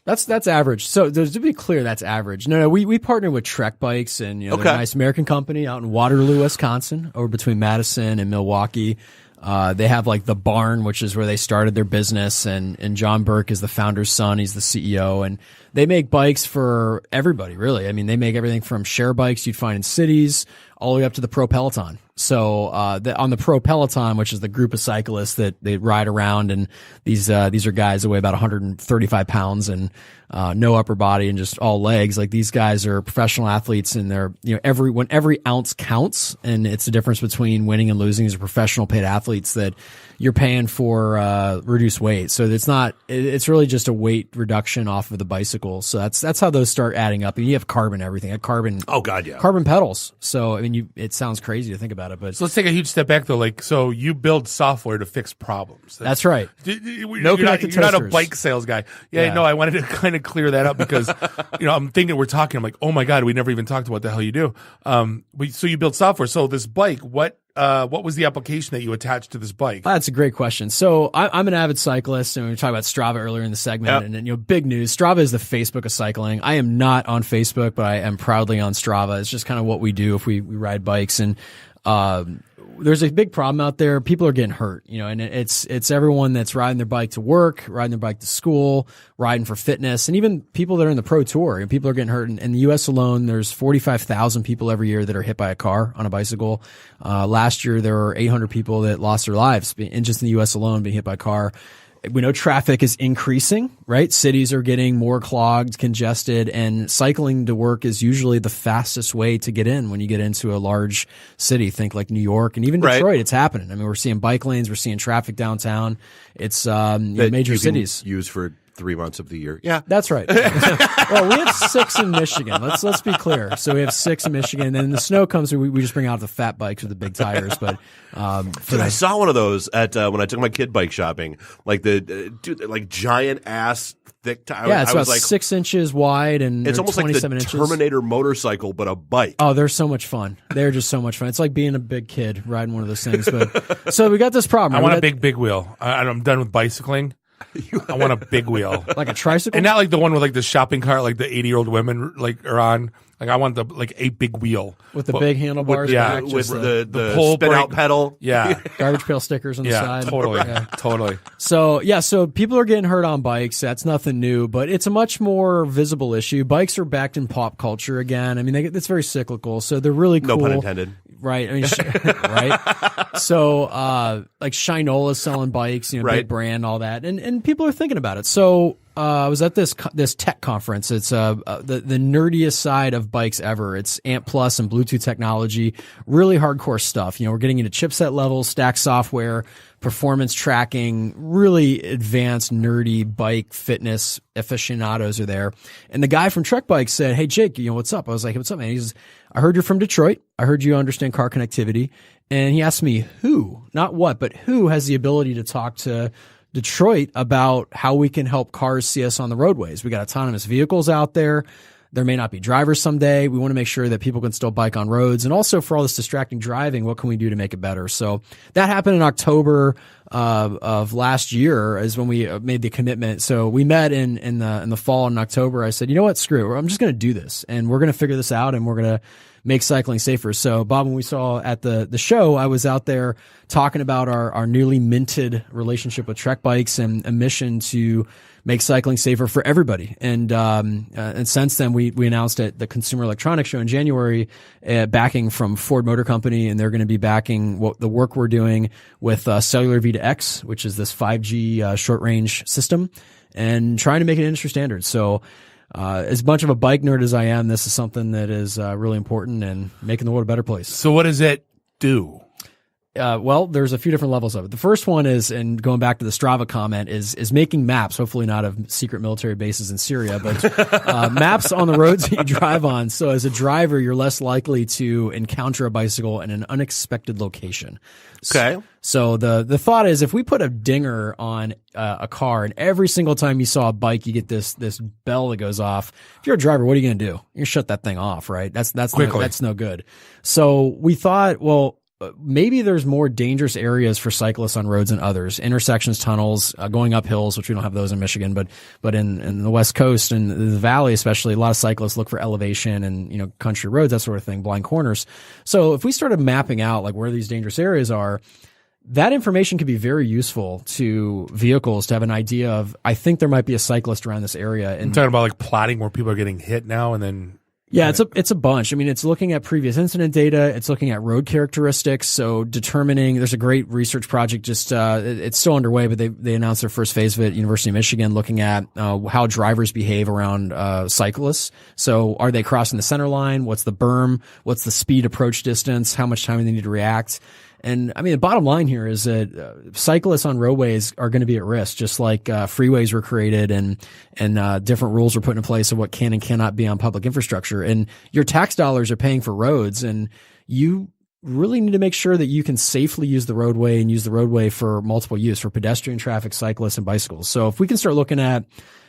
That's average. So to be clear, that's average. No, we partner with Trek Bikes, and they're a nice American company out in Waterloo, Wisconsin, over between Madison and Milwaukee. They have like the barn, which is where they started their business, and John Burke is the founder's son. He's the CEO, and they make bikes for everybody, really. I mean, they make everything from share bikes you'd find in cities all the way up to the Pro Peloton. So on the Pro Peloton, which is the group of cyclists that they ride around, and these are guys that weigh about 135 pounds and no upper body and just all legs. Like these guys are professional athletes, and they're every ounce counts, and it's the difference between winning and losing. These are professional paid athletes that you're paying for reduced weight. So it's really just a weight reduction off of the bicycle. So that's how those start adding up. And you have carbon everything, carbon. Oh God, yeah. Carbon pedals. So I mean, it sounds crazy to think about it, but so let's take a huge step back though. Like, so you build software to fix problems. That's right. You're not a bike sales guy. Yeah, no, I wanted to kind of clear that up because, I'm thinking we're talking. I'm like, oh my God, we never even talked about what the hell you do. So you build software. So this bike, what was the application that you attached to this bike? That's a great question. So I'm an avid cyclist, and we were talking about Strava earlier in the segment, and big news. Strava is the Facebook of cycling. I am not on Facebook, but I am proudly on Strava. It's just kind of what we do if we ride bikes, and there's a big problem out there. People are getting hurt, and it's everyone that's riding their bike to work, riding their bike to school, riding for fitness, and even people that are in the pro tour. And people are getting hurt. In the U.S. alone, there's 45,000 people every year that are hit by a car on a bicycle. Last year, there were 800 people that lost their lives just in the U.S. alone being hit by a car. We know traffic is increasing, right? Cities are getting more clogged, congested, and cycling to work is usually the fastest way to get in when you get into a large city. Think like New York and even Detroit. It's happening. I mean, we're seeing bike lanes, we're seeing traffic downtown. It's major cities. Use for 3 months of the year. Yeah, that's right. Well, we have 6 in Michigan. Let's be clear. So we have 6 in Michigan, and then the snow comes, we just bring out the fat bikes with the big tires. But dude, I saw one of those at when I took my kid bike shopping. Like like giant ass thick tire. Yeah, it's about 6 inches wide, and it's almost like the 27 inches. Terminator motorcycle, but a bike. Oh, they're so much fun. They're just so much fun. It's like being a big kid riding one of those things. But so we got this problem. I want a big wheel. I'm done with bicycling. I want a big wheel, like a tricycle, and not like the one with like the shopping cart, like the 80-year-old women are on. Like I want a big wheel with the big handlebars. With the pull spin out pedal. Yeah, garbage pail stickers on the side. Totally, totally. So people are getting hurt on bikes. That's nothing new, but it's a much more visible issue. Bikes are back in pop culture again. I mean, it's very cyclical, so they're really cool. No pun intended. Right. I mean, right. So, like Shinola selling bikes, big brand, all that. And people are thinking about it. So, I was at this tech conference. It's, the nerdiest side of bikes ever. It's ANT Plus and Bluetooth technology, really hardcore stuff. We're getting into chipset levels, stack software, performance tracking, really advanced, nerdy bike fitness aficionados are there. And the guy from Trek Bikes said, "Hey, Jake, what's up?" I was like, "What's up, man?" He says, "I heard you're from Detroit. I heard you understand car connectivity." And he asked me who, not what, but who has the ability to talk to Detroit about how we can help cars see us on the roadways. We got autonomous vehicles out there. There may not be drivers someday. We want to make sure that people can still bike on roads. And also for all this distracting driving, what can we do to make it better? So that happened in October of last year is when we made the commitment. So we met in the fall in October. I said, you know what? Screw it. I'm just going to do this and we're going to figure this out and we're going to make cycling safer. So Bob, when we saw at the show, I was out there talking about our newly minted relationship with Trek Bikes and a mission to make cycling safer for everybody. And since then we announced at the Consumer Electronics Show in January, backing from Ford Motor Company, and they're going to be backing the work we're doing with Cellular V2X, which is this 5G short range system, and trying to make it industry standard. So as much of a bike nerd as I am, this is something that is really important and making the world a better place. So what does it do? Well, there's a few different levels of it. The first one is, and going back to the Strava comment, is making maps, hopefully not of secret military bases in Syria, but maps on the roads that you drive on. So as a driver, you're less likely to encounter a bicycle in an unexpected location. Okay. So the thought is, if we put a dinger on a car, and every single time you saw a bike, you get this bell that goes off. If you're a driver, what are you going to do? You're going to shut that thing off, right? That's no good. So we thought, well, maybe there's more dangerous areas for cyclists on roads than others. Intersections, tunnels, going up hills, which we don't have those in Michigan, but in the West Coast and the Valley, especially, a lot of cyclists look for elevation and, country roads, that sort of thing, blind corners. So if we started mapping out like where these dangerous areas are, that information could be very useful to vehicles to have an idea of, I think there might be a cyclist around this area. And I'm talking about like plotting where people are getting hit now and then. Yeah, it's a bunch. I mean, it's looking at previous incident data. It's looking at road characteristics. So determining, there's a great research project just, it's still underway, but they announced their first phase of it at University of Michigan, looking at, how drivers behave around, cyclists. So are they crossing the center line? What's the berm? What's the speed approach distance? How much time do they need to react? And I mean, the bottom line here is that cyclists on roadways are going to be at risk, just like freeways were created and different rules were put in place of what can and cannot be on public infrastructure. And your tax dollars are paying for roads, and you really need to make sure that you can safely use the roadway and use the roadway for multiple use, for pedestrian traffic, cyclists, and bicycles. So if we can start looking at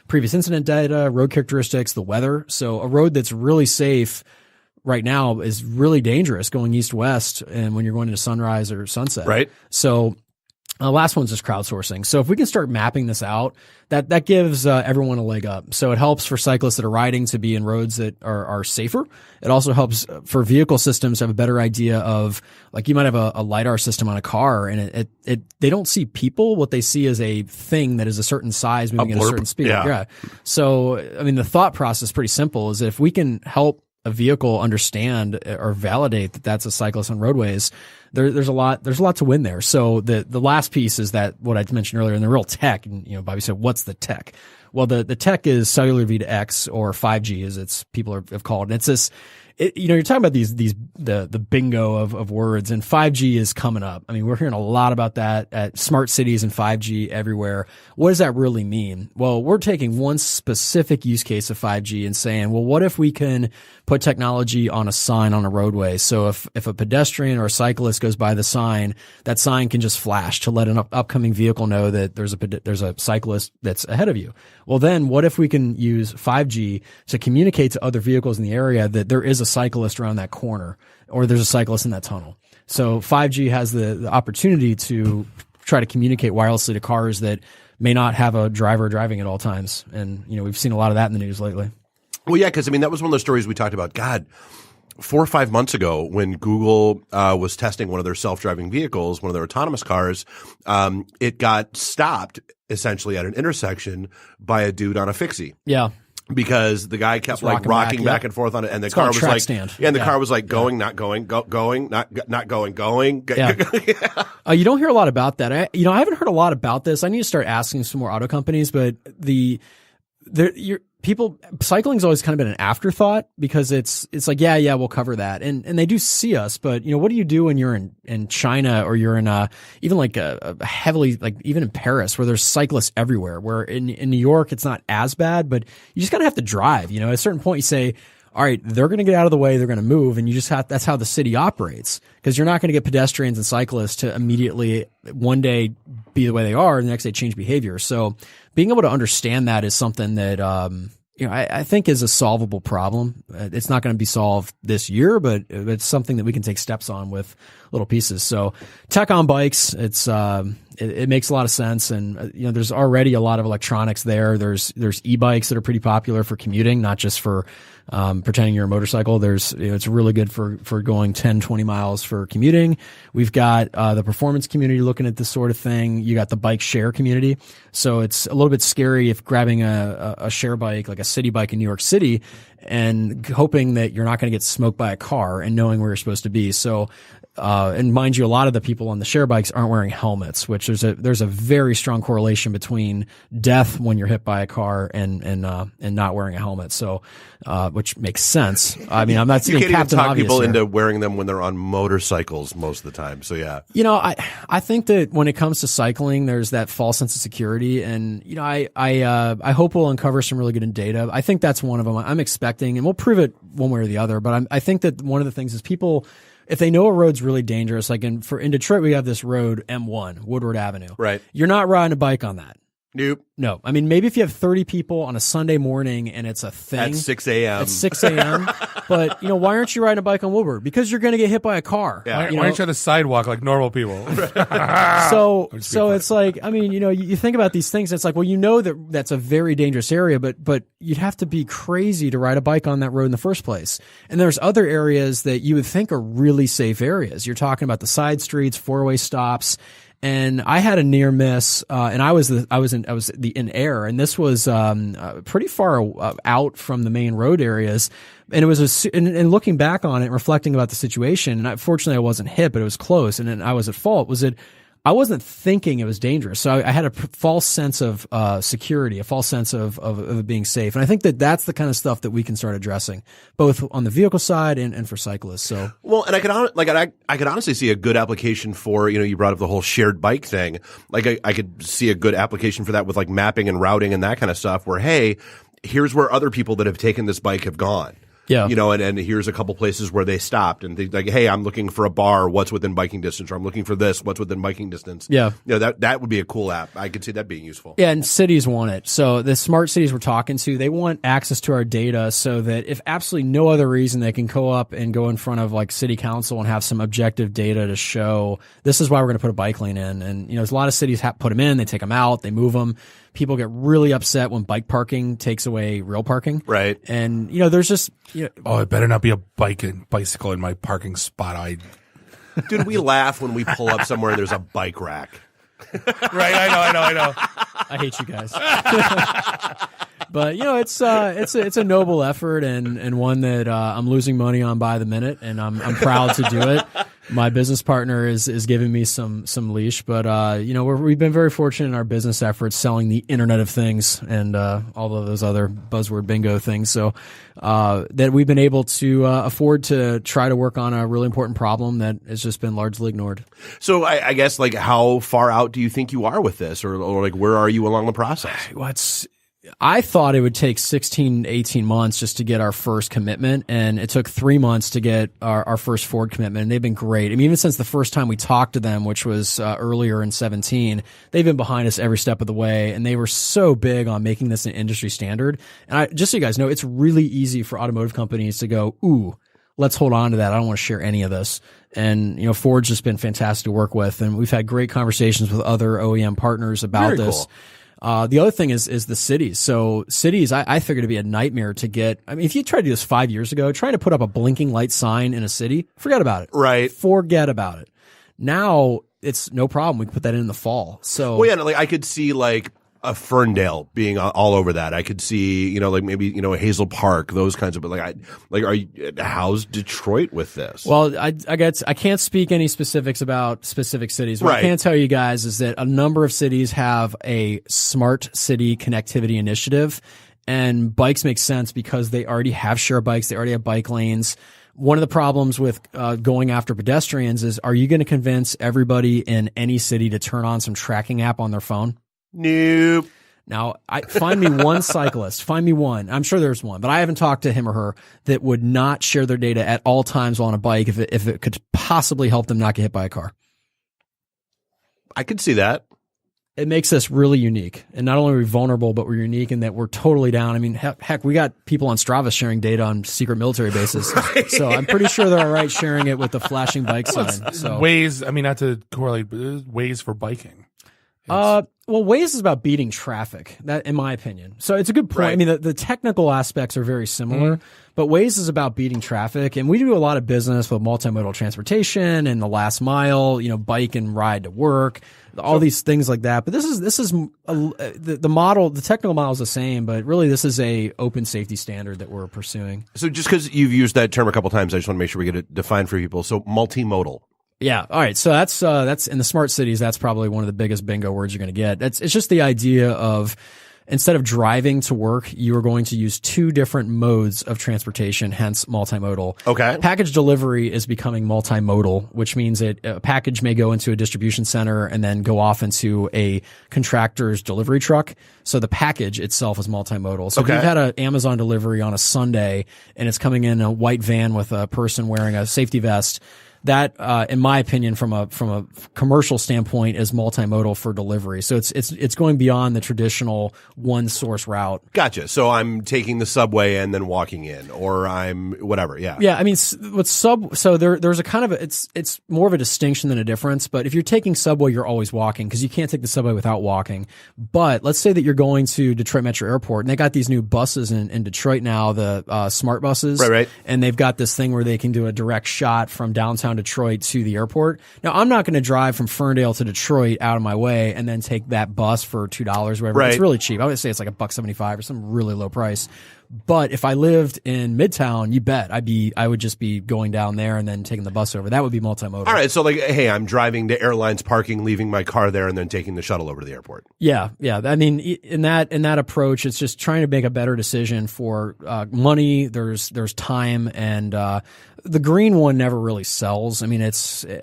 previous incident data, road characteristics, the weather, so a road that's really safe right now is really dangerous going east-west and when you're going into sunrise or sunset. Right. So last one's just crowdsourcing. So if we can start mapping this out, that gives everyone a leg up. So it helps for cyclists that are riding to be in roads that are safer. It also helps for vehicle systems to have a better idea of, like, you might have a LiDAR system on a car and they don't see people. What they see is a thing that is a certain size moving at a certain speed. Yeah. So, I mean, the thought process is pretty simple, is if we can help a vehicle understand or validate that that's a cyclist on roadways, there's a lot to win there. So the last piece is that what I mentioned earlier, and the real tech, and Bobby said, what's the tech? Well, the tech is cellular V2X, or 5G as people have called it. And it's this, you're talking about the bingo of words, and 5G is coming up. I mean, we're hearing a lot about that at smart cities and 5G everywhere. What does that really mean? Well, we're taking one specific use case of 5G and saying, well, what if we can put technology on a sign on a roadway? So if a pedestrian or a cyclist goes by the sign, that sign can just flash to let an upcoming vehicle know that there's a cyclist that's ahead of you. Well, then what if we can use 5G to communicate to other vehicles in the area that there is a cyclist around that corner, or there's a cyclist in that tunnel? So 5G has the opportunity to try to communicate wirelessly to cars that may not have a driver driving at all times. And, we've seen a lot of that in the news lately. Well, yeah, because that was one of the stories we talked about. God, 4 or 5 months ago, when Google was testing one of their self-driving vehicles, one of their autonomous cars, it got stopped essentially at an intersection by a dude on a fixie. Yeah. Because the guy kept rocking back and forth on it, and the car was like, stand. Yeah, and the car was like going, not going, going, not going. Yeah. You don't hear a lot about that. I haven't heard a lot about this. I need to start asking some more auto companies, but cycling's always kind of been an afterthought, because it's like, yeah, we'll cover that. And they do see us, but what do you do when you're in China, or you're in even like a heavily, like even in Paris, where there's cyclists everywhere, where in New York, it's not as bad, but you just kind of have to drive. At a certain point you say, all right, they're going to get out of the way, they're going to move, and that's how the city operates, because you're not going to get pedestrians and cyclists to immediately one day be the way they are and the next day change behavior. So being able to understand that is something that, I think is a solvable problem. It's not going to be solved this year, but it's something that we can take steps on with little pieces. So tech on bikes, it makes a lot of sense. And, there's already a lot of electronics there. There's e-bikes that are pretty popular for commuting, not just for, pretending you're a motorcycle. It's really good for going 10, 20 miles for commuting. We've got, the performance community looking at this sort of thing. You got the bike share community. So it's a little bit scary if grabbing a share bike, like a city bike in New York City, and hoping that you're not going to get smoked by a car and knowing where you're supposed to be. So, and mind you, a lot of the people on the share bikes aren't wearing helmets, which there's a very strong correlation between death when you're hit by a car and not wearing a helmet. So, which makes sense. I mean, I'm not saying you can't Captain even talk Obvious people here. into wearing them when they're on motorcycles most of the time. So yeah, I think that when it comes to cycling, there's that false sense of security, and I hope we'll uncover some really good data. I think that's one of them. I'm expecting, and we'll prove it one way or the other. But I think that one of the things is people, if they know a road's really dangerous, like in Detroit, we have this road, M1, Woodward Avenue. Right. You're not riding a bike on that. Nope. No. I mean, maybe if you have 30 people on a Sunday morning and it's a thing. At 6 a.m. At 6 a.m. But, why aren't you riding a bike on Woodward? Because you're going to get hit by a car. Yeah. Why aren't you on the sidewalk like normal people? So it's like, I mean, you think about these things, it's like, well, that's a very dangerous area, but you'd have to be crazy to ride a bike on that road in the first place. And there's other areas that you would think are really safe areas. You're talking about the side streets, four-way stops. And I had a near miss, and I was in air, and this was pretty far out from the main road areas. And it was and looking back on it, reflecting about the situation, and fortunately I wasn't hit, but it was close, and I was at fault. I wasn't thinking it was dangerous, so I had a false sense of security, a false sense of it being safe, and I think that that's the kind of stuff that we can start addressing, both on the vehicle side and for cyclists. So well, and I could honestly see a good application for you brought up the whole shared bike thing. Like I could see a good application for that with like mapping and routing and that kind of stuff. Where hey, here's where other people that have taken this bike have gone. Yeah. And here's a couple places where they stopped and they like, hey, I'm looking for a bar. What's within biking distance? Or I'm looking for this. What's within biking distance? Yeah. That would be a cool app. I could see that being useful. Yeah. And cities want it. So the smart cities we're talking to, they want access to our data so that if absolutely no other reason, they can go up and go in front of like city council and have some objective data to show this is why we're going to put a bike lane in. And, there's a lot of cities put them in, they take them out, they move them. People get really upset when bike parking takes away real parking. Right. And, there's just, oh, it better not be a bicycle in my parking spot. Dude, we laugh when we pull up somewhere and there's a bike rack. Right. I know. I hate you guys. But it's a noble effort and one that I'm losing money on by the minute, and I'm proud to do it. My business partner is giving me some leash, but we've been very fortunate in our business efforts, selling the Internet of Things and all of those other buzzword bingo things. So that we've been able to afford to try to work on a really important problem that has just been largely ignored. So I guess like how far out do you think you are with this, or like where are you along the process? I thought it would take 16, 18 months just to get our first commitment, and it took 3 months to get our first Ford commitment, and they've been great. I mean, even since the first time we talked to them, which was earlier in 2017, they've been behind us every step of the way, and they were so big on making this an industry standard. And just so you guys know, it's really easy for automotive companies to go, ooh, let's hold on to that. I don't want to share any of this. And, Ford's just been fantastic to work with, and we've had great conversations with other OEM partners about this. Cool. The other thing is the cities. So cities, I figured it'd be a nightmare to get. I mean, if you tried to do this 5 years ago, trying to put up a blinking light sign in a city, forget about it. Right. Forget about it. Now it's no problem. We can put that in the fall. So, well, yeah, like I could see like a Ferndale being all over that. I could see, like maybe, a Hazel Park, those kinds of, but how's Detroit with this? Well, I guess I can't speak any specifics about specific cities. What I can tell you guys is that a number of cities have a smart city connectivity initiative, and bikes make sense because they already have share bikes. They already have bike lanes. One of the problems with going after pedestrians is, are you going to convince everybody in any city to turn on some tracking app on their phone? Nope. Now, find me one cyclist. Find me one. I'm sure there's one, but I haven't talked to him or her that would not share their data at all times while on a bike if it could possibly help them not get hit by a car. I could see that. it makes us really unique. And not only are we vulnerable, but we're unique in that we're totally down. I mean, heck, we got people on Strava sharing data on secret military bases. Right. So I'm pretty sure they're all right sharing it with the flashing bike sign. So Waze, I mean, not to correlate, but Waze for biking. Well, Waze is about beating traffic, that in my opinion. So it's a good point. Right. I mean, the technical aspects are very similar, but Waze is about beating traffic. And we do a lot of business with multimodal transportation and the last mile, bike and ride to work, all these things like that. But this is the model, the technical model is the same, but really this is a open safety standard that we're pursuing. So just because you've used that term a couple times, I just want to make sure we get it defined for people. So multimodal. Yeah. All right. So that's in the smart cities. That's probably one of the biggest bingo words you're going to get. It's just the idea of instead of driving to work, you are going to use two different modes of transportation, hence multimodal. Okay. Package delivery is becoming multimodal, which means that a package may go into a distribution center and then go off into a contractor's delivery truck. So the package itself is multimodal. So if you've had an Amazon delivery on a Sunday and it's coming in a white van with a person wearing a safety vest, that, in my opinion, from a commercial standpoint, is multimodal for delivery. So it's going beyond the traditional one source route. Gotcha. So I'm taking the subway and then walking in, or I'm whatever. Yeah. Yeah. I mean, so there's a kind of it's more of a distinction than a difference. But if you're taking subway, you're always walking because you can't take the subway without walking. But let's say that you're going to Detroit Metro Airport and they got these new buses in Detroit now, the smart buses. Right. And they've got this thing where they can do a direct shot from downtown Detroit to the airport. Now, I'm not going to drive from Ferndale to Detroit out of my way and then take that bus for $2 or whatever. Right. It's really cheap. I would say it's like $1.75 or some really low price. But if I lived in Midtown, you bet I would just be going down there and then taking the bus over. That would be multimodal. All right. So hey, I'm driving to airlines parking, leaving my car there, and then taking the shuttle over to the airport. Yeah. I mean, in that approach, it's just trying to make a better decision for money. There's time, and the green one never really sells. I mean,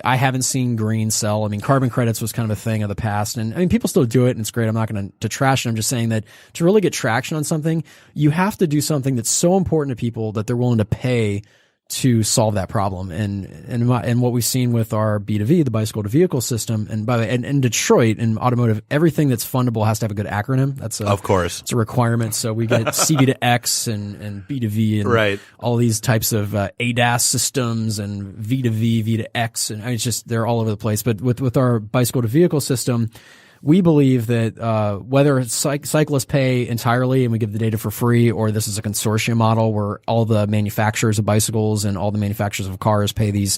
I haven't seen green sell. I mean, carbon credits was kind of a thing of the past, and I mean, people still do it, and it's great. I'm not going to trash it. I'm just saying that to really get traction on something, you have to do something that's so important to people that they're willing to pay to solve that problem. And what we've seen with our B2V, the bicycle to vehicle system, and by the way, in Detroit in automotive, everything that's fundable has to have a good acronym. Of course. It's a requirement. So we get CB to X and B2V and all these types of ADAS systems and V2V, V to X, and it's just they're all over the place. But with our bicycle to vehicle system, we believe that whether cyclists pay entirely and we give the data for free, or this is a consortium model where all the manufacturers of bicycles and all the manufacturers of cars pay these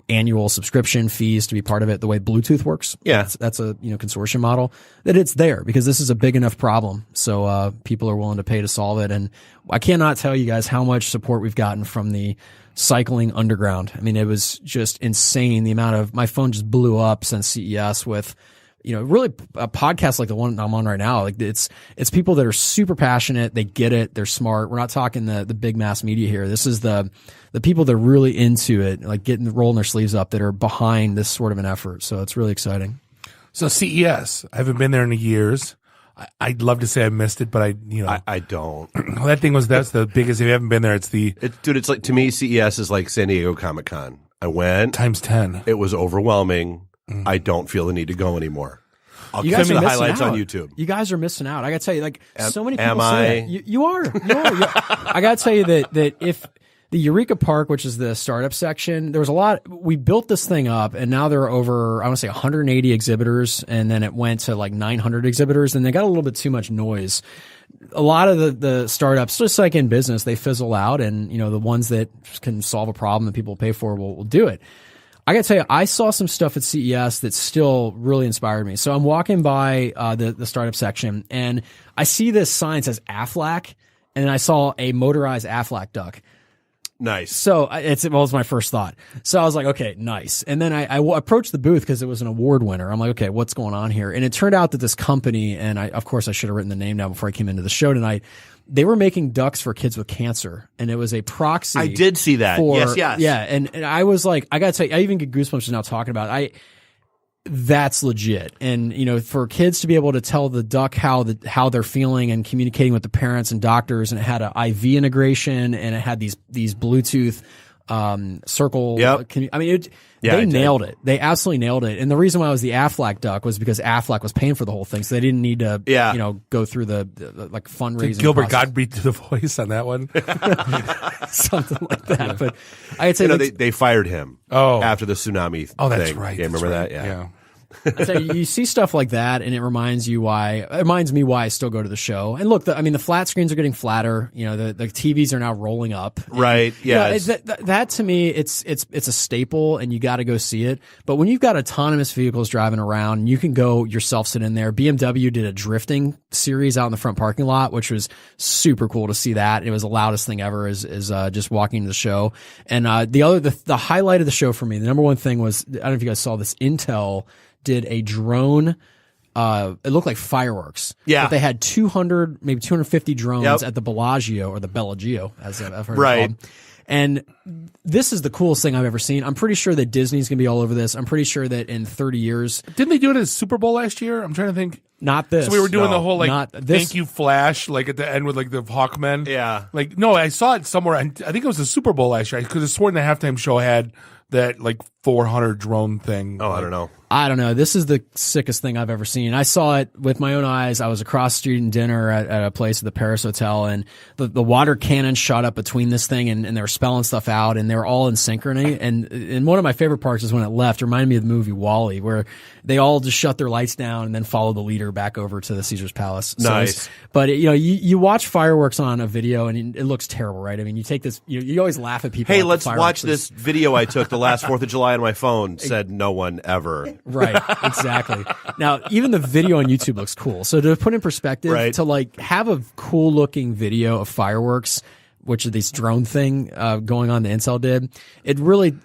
annual subscription fees to be part of it, the way Bluetooth works. Yeah. That's a consortium model, that it's there because this is a big enough problem. So people are willing to pay to solve it. And I cannot tell you guys how much support we've gotten from the cycling underground. I mean, it was just insane. The amount of my phone just blew up since CES with really a podcast like the one I'm on right now. Like it's people that are super passionate. They get it. They're smart. We're not talking the big mass media here. This is the people that are really into it, like rolling their sleeves up, that are behind this sort of an effort. So it's really exciting. So CES, I haven't been there in years. I'd love to say I missed it, but I don't. That's the biggest. If you haven't been there, it's like, to me, CES is like San Diego Comic-Con. I went times 10. It was overwhelming. I don't feel the need to go anymore. I'll you guys send are me the missing highlights out. on YouTube. You guys are missing out. I got to tell you, so many people am say I? that. You are. I got to tell you that if the Eureka Park, which is the startup section, there was a lot. We built this thing up, and now there are over, I want to say 180 exhibitors, and then it went to like 900 exhibitors, and they got a little bit too much noise. A lot of the startups, just like in business, they fizzle out, and the ones that can solve a problem that people pay for will do it. I got to tell you, I saw some stuff at CES that still really inspired me. So I'm walking by the startup section, and I see this sign that says Aflac, and I saw a motorized Aflac duck. Nice. So it was my first thought. So I was like, okay, nice. And then I approached the booth because it was an award winner. I'm like, okay, what's going on here? And it turned out that this company, and of course I should have written the name down before I came into the show tonight. They were making ducks for kids with cancer, and it was a proxy. I did see that. Yes. Yeah. And I was like, I got to tell you, I even get goosebumps just now talking about it. That's legit. And, for kids to be able to tell the duck how they're feeling and communicating with the parents and doctors, and it had an IV integration, and it had these Bluetooth circle. Yep. I mean, they nailed it. They absolutely nailed it. And the reason why it was the Aflac duck was because Aflac was paying for the whole thing, so they didn't need to, go through the like fundraising. Did Gilbert process. Gottfried do the voice on that one? Something like that. But I'd say they fired him. After the tsunami. Oh, that's thing. right. Yeah, remember that? Yeah. So you see stuff like that, and it reminds me why I still go to the show. And look, the flat screens are getting flatter. The TVs are now rolling up. Right. Yeah. That to me, it's a staple, and you got to go see it. But when you've got autonomous vehicles driving around, you can go yourself sit in there. BMW did a drifting series out in the front parking lot, which was super cool to see that. It was the loudest thing ever is just walking to the show. And the highlight of the show for me, the number one thing was, I don't know if you guys saw this, Intel did a drone. It looked like fireworks. Yeah. But they had 200, maybe 250 drones at the Bellagio, or the Bellagio, as I've heard it called. And this is the coolest thing I've ever seen. I'm pretty sure that Disney's going to be all over this. I'm pretty sure that in 30 years. Didn't they do it at Super Bowl last year? I'm trying to think. Not this. So we were doing the whole this. thank you flash at the end with the Hawkmen. Yeah. No, I saw it somewhere. I think it was the Super Bowl last year because I sworn the halftime show had that 400 drone thing. Oh, I don't know. I don't know. This is the sickest thing I've ever seen. I saw it with my own eyes. I was across the street in dinner at a place at the Paris Hotel, and the water cannon shot up between this thing, and they were spelling stuff out, and they were all in synchrony. And one of my favorite parts is when it left. It reminded me of the movie WALL-E, where they all just shut their lights down and then follow the leader back over to the Caesar's Palace. Nice. But you watch fireworks on a video, and it looks terrible, right? I mean, you take this, you always laugh at people. Hey, like let's watch this video I took the last 4th of July on my phone. Said no one ever. Right, exactly. Now, even the video on YouTube looks cool. So to put in perspective, to have a cool looking video of fireworks, which is this drone thing going on that Intel did, it really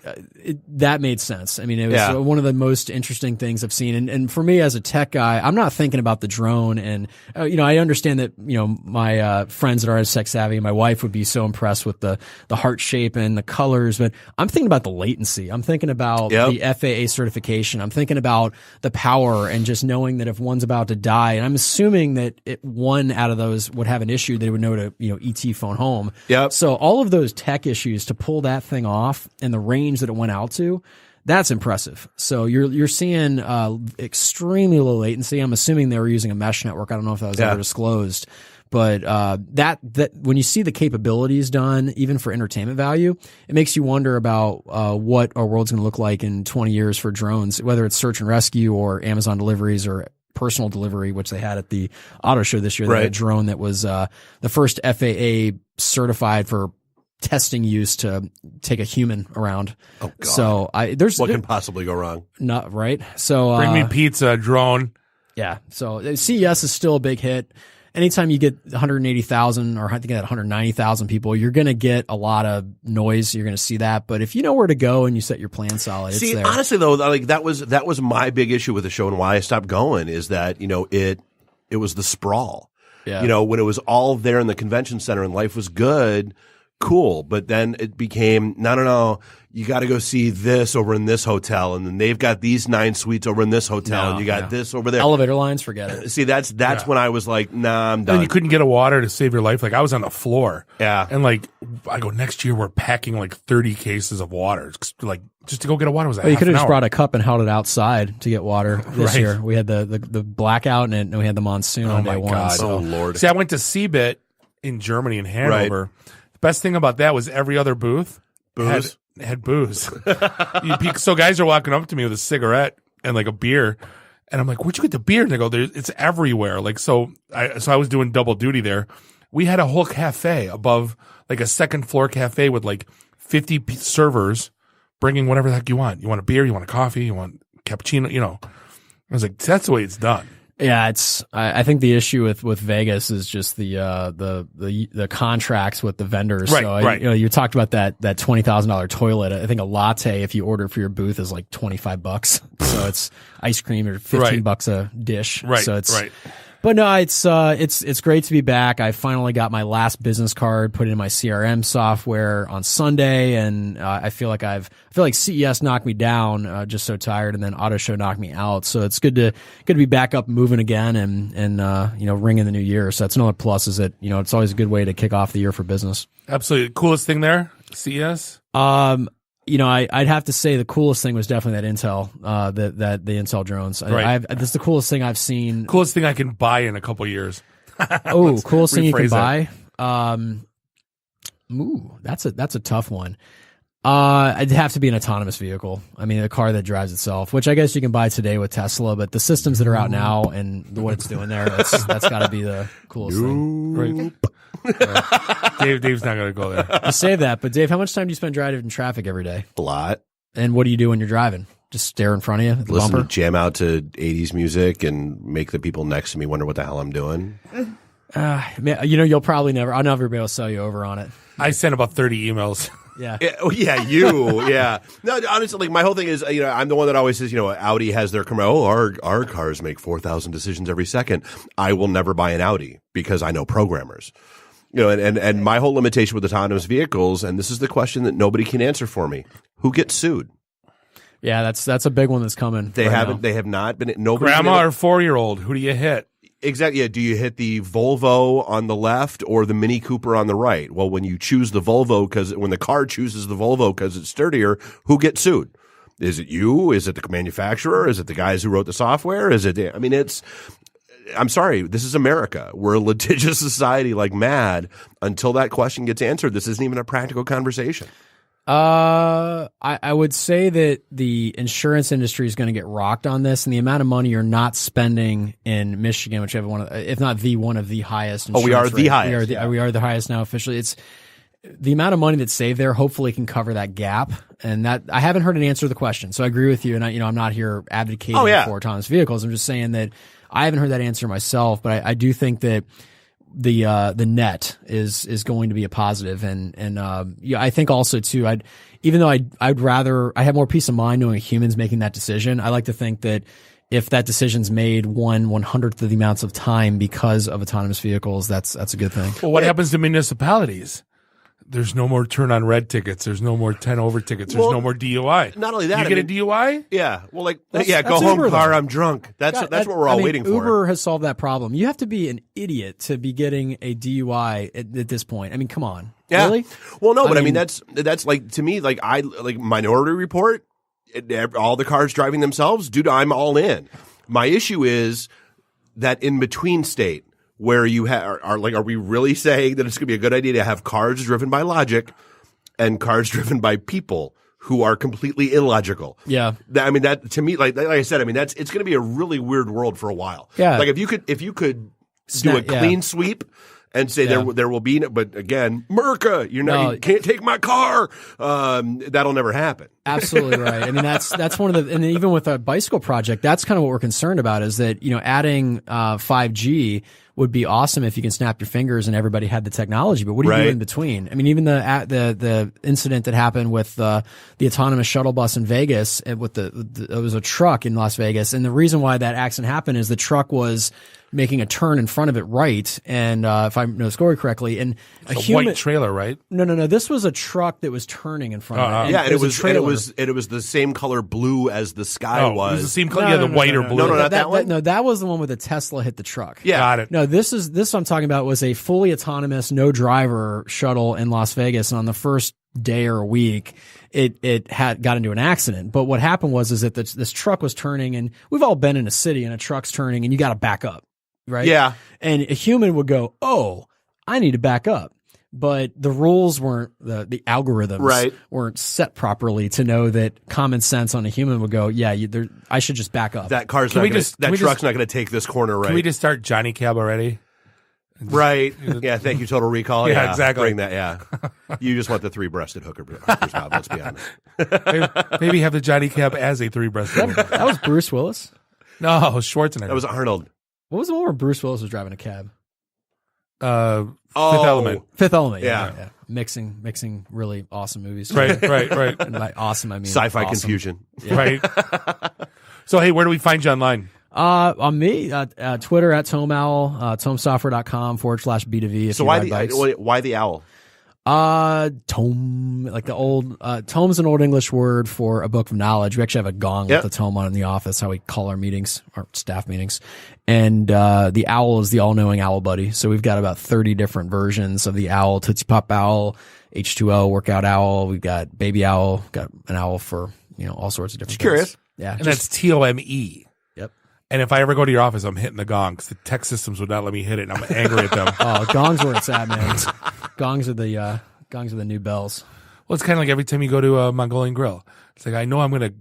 that made sense. I mean, it was one of the most interesting things I've seen. And for me as a tech guy, I'm not thinking about the drone. And I understand that my friends that are tech savvy, my wife would be so impressed with the heart shape and the colors. But I'm thinking about the latency. I'm thinking about the FAA certification. I'm thinking about the power and just knowing that if one's about to die, and I'm assuming that one out of those would have an issue, they would know to ET phone home. Yep. So all of those tech issues to pull that thing off and the range that it went out to, that's impressive. So you're seeing extremely low latency. I'm assuming they were using a mesh network. I don't know if that was ever disclosed, but that when you see the capabilities done, even for entertainment value, it makes you wonder about what our world's going to look like in 20 years for drones, whether it's search and rescue or Amazon deliveries or personal delivery, which they had at the auto show this year. They had a drone that was the first FAA certified for testing use to take a human around. Oh God! So what can possibly go wrong? Not right. So bring me pizza, drone. Yeah. So CES is still a big hit. Anytime you get 180,000 or I think 190,000 people, you're going to get a lot of noise. You're going to see that. But if you know where to go and you set your plan solid, it's there. Honestly though, that was my big issue with the show and why I stopped going is that, it was the sprawl. Yeah. When it was all there in the convention center and life was good, cool. But then it became, no. You got to go see this over in this hotel, and then they've got these 9 suites over in this hotel, and you got this over there. Elevator lines, forget it. See, that's when I was like, nah, I'm done. And you couldn't get a water to save your life. I was on the floor. Yeah. And I go, next year we're packing 30 cases of water. Just to go get a water was you could have just brought a cup and held it outside to get water this year. We had the blackout and we had the monsoon on day one. God. So. Oh, Lord. See, I went to CeBIT in Germany, in Hanover. Right. The best thing about that was every other booth had booze. So guys are walking up to me with a cigarette and a beer, and I'm like, "Where'd you get the beer?" And they go, "It's everywhere." So I was doing double duty there. We had a whole cafe above, a second floor cafe with 50 servers bringing whatever the heck you want. You want a beer? You want a coffee? You want cappuccino? I was like, that's the way it's done. Yeah, I think the issue with Vegas is just the contracts with the vendors. Right, so right. You talked about that $20,000 toilet. I think a latte, if you order for your booth, is $25. So it's ice cream or $15 a dish. Right. So it's right. But no, it's great to be back. I finally got my last business card put in my CRM software on Sunday, and I feel like CES knocked me down, just so tired, and then Auto Show knocked me out. So it's good to be back up and moving again, and ring in the new year. So that's another plus is that it's always a good way to kick off the year for business. Absolutely, coolest thing there CS? I'd have to say the coolest thing was definitely that Intel, the Intel drones. Right. This is the coolest thing I've seen. Coolest thing I can buy in a couple years. Coolest thing you can rephrase buy. That's a tough one. It'd have to be an autonomous vehicle. I mean, a car that drives itself, which I guess you can buy today with Tesla, but the systems that are out now and what it's doing there, that's got to be the coolest thing. Right. Dave's not going to go there. You say that, but Dave, how much time do you spend driving in traffic every day? A lot. And what do you do when you're driving? Just stare in front of you at the Listen, bumper? jam out to 80s music and make the people next to me wonder what the hell I'm doing. You'll probably I'll never be able to sell you over on it. I sent about 30 emails. Yeah. Yeah. No, honestly, like my whole thing is, I'm the one that always says, Audi has their our cars make 4,000 decisions every second. I will never buy an Audi because I know programmers. And my whole limitation with autonomous vehicles, and this is the question that nobody can answer for me: who gets sued? Yeah, that's a big one that's coming. They have not been. Grandma or 4-year-old, who do you hit? Exactly. Yeah. Do you hit the Volvo on the left or the Mini Cooper on the right? Well, when you choose the Volvo, when the car chooses the Volvo because it's sturdier, who gets sued? Is it you? Is it the manufacturer? Is it the guys who wrote the software? I'm sorry. This is America. We're a litigious society like mad. Until that question gets answered, this isn't even a practical conversation. I would say that the insurance industry is going to get rocked on this, and the amount of money you're not spending in Michigan, which have one of the highest. We are the highest. We are the highest now officially. It's the amount of money that's saved there. Hopefully, can cover that gap, and that I haven't heard an answer to the question. So I agree with you, and I'm not here advocating for autonomous vehicles. I'm just saying that I haven't heard that answer myself, but I do think that the net is going to be a positive. And I think also too, I have more peace of mind knowing a human's making that decision. I like to think that if that decision's made 1/100th of the amounts of time because of autonomous vehicles, that's a good thing. Well, what happens to municipalities? There's no more turn on red tickets. There's no more 10 over tickets. There's no more DUI. Not only that, you get a DUI? Yeah. Well, go that's home, Uber, car. though. I'm drunk. That's what we're all waiting for. Uber has solved that problem. You have to be an idiot to be getting a DUI at this point. I mean, come on. Yeah. Really? Well, no, but that's like, to me, like Minority Report, all the cars driving themselves, dude, I'm all in. My issue is that in between state, where you are we really saying that it's going to be a good idea to have cars driven by logic and cars driven by people who are completely illogical? Yeah. That to me, like I said, it's going to be a really weird world for a while. Yeah. Like if you could do a clean sweep and say there will be, but again, America, you can't take my car. That'll never happen. Absolutely right. I mean, that's one of and even with a bicycle project, that's kind of what we're concerned about is that, adding 5G would be awesome if you can snap your fingers and everybody had the technology. But what do you do in between? I mean, even the incident that happened with the autonomous shuttle bus in Vegas, it was a truck in Las Vegas, and the reason why that accident happened is the truck was making a turn in front of it right, and if I know the story correctly, and a white trailer, right? No. This was a truck that was turning in front of it. And it was the same color blue as the sky was. It was the same color, the white or blue. No, not that one. No, that was the one where the Tesla hit the truck. Yeah, got it. No, this I'm talking about was a fully autonomous, no driver shuttle in Las Vegas, and on the first day or a week, it had got into an accident. But what happened was that this truck was turning, and we've all been in a city and a truck's turning, and you got to back up. Right? Yeah. And a human would go, oh, I need to back up. But the rules weren't, the algorithms weren't set properly to know that common sense on a human would go, I should just back up. That truck's not going to take this corner right. Can we just start Johnny Cab already? Right. Yeah, thank you, Total Recall. Yeah, exactly. Bring that, yeah. You just want the three-breasted hookers, Bob, let's be honest. Maybe have the Johnny Cab as a three-breasted hooker. That was Bruce Willis? No, Schwarzenegger. That was Arnold. What was the one where Bruce Willis was driving a cab? Fifth Element. Fifth Element, yeah. Mixing really awesome movies. Right. And by awesome, I mean sci-fi awesome. confusion. Yeah. Right. So, hey, where do we find you online? On me, Twitter at Tome Owl, tomesoftware.com /B2V. So why the owl? Tome, like the old, tome's an old English word for a book of knowledge. We actually have a gong with the tome on in the office, how we call our meetings, our staff meetings. And, the owl is the all-knowing owl buddy. So we've got about 30 different versions of the owl, Tootsie Pop owl, H2O, workout owl. We've got baby owl, got an owl for, all sorts of different things. Curious. Yeah. And that's TOME. Yep. And if I ever go to your office, I'm hitting the gong because the tech systems would not let me hit it, and I'm angry at them. Oh, gongs where it's at, man. Gongs are the new bells. Well, it's kind of like every time you go to a Mongolian grill. It's like, I know I'm going to.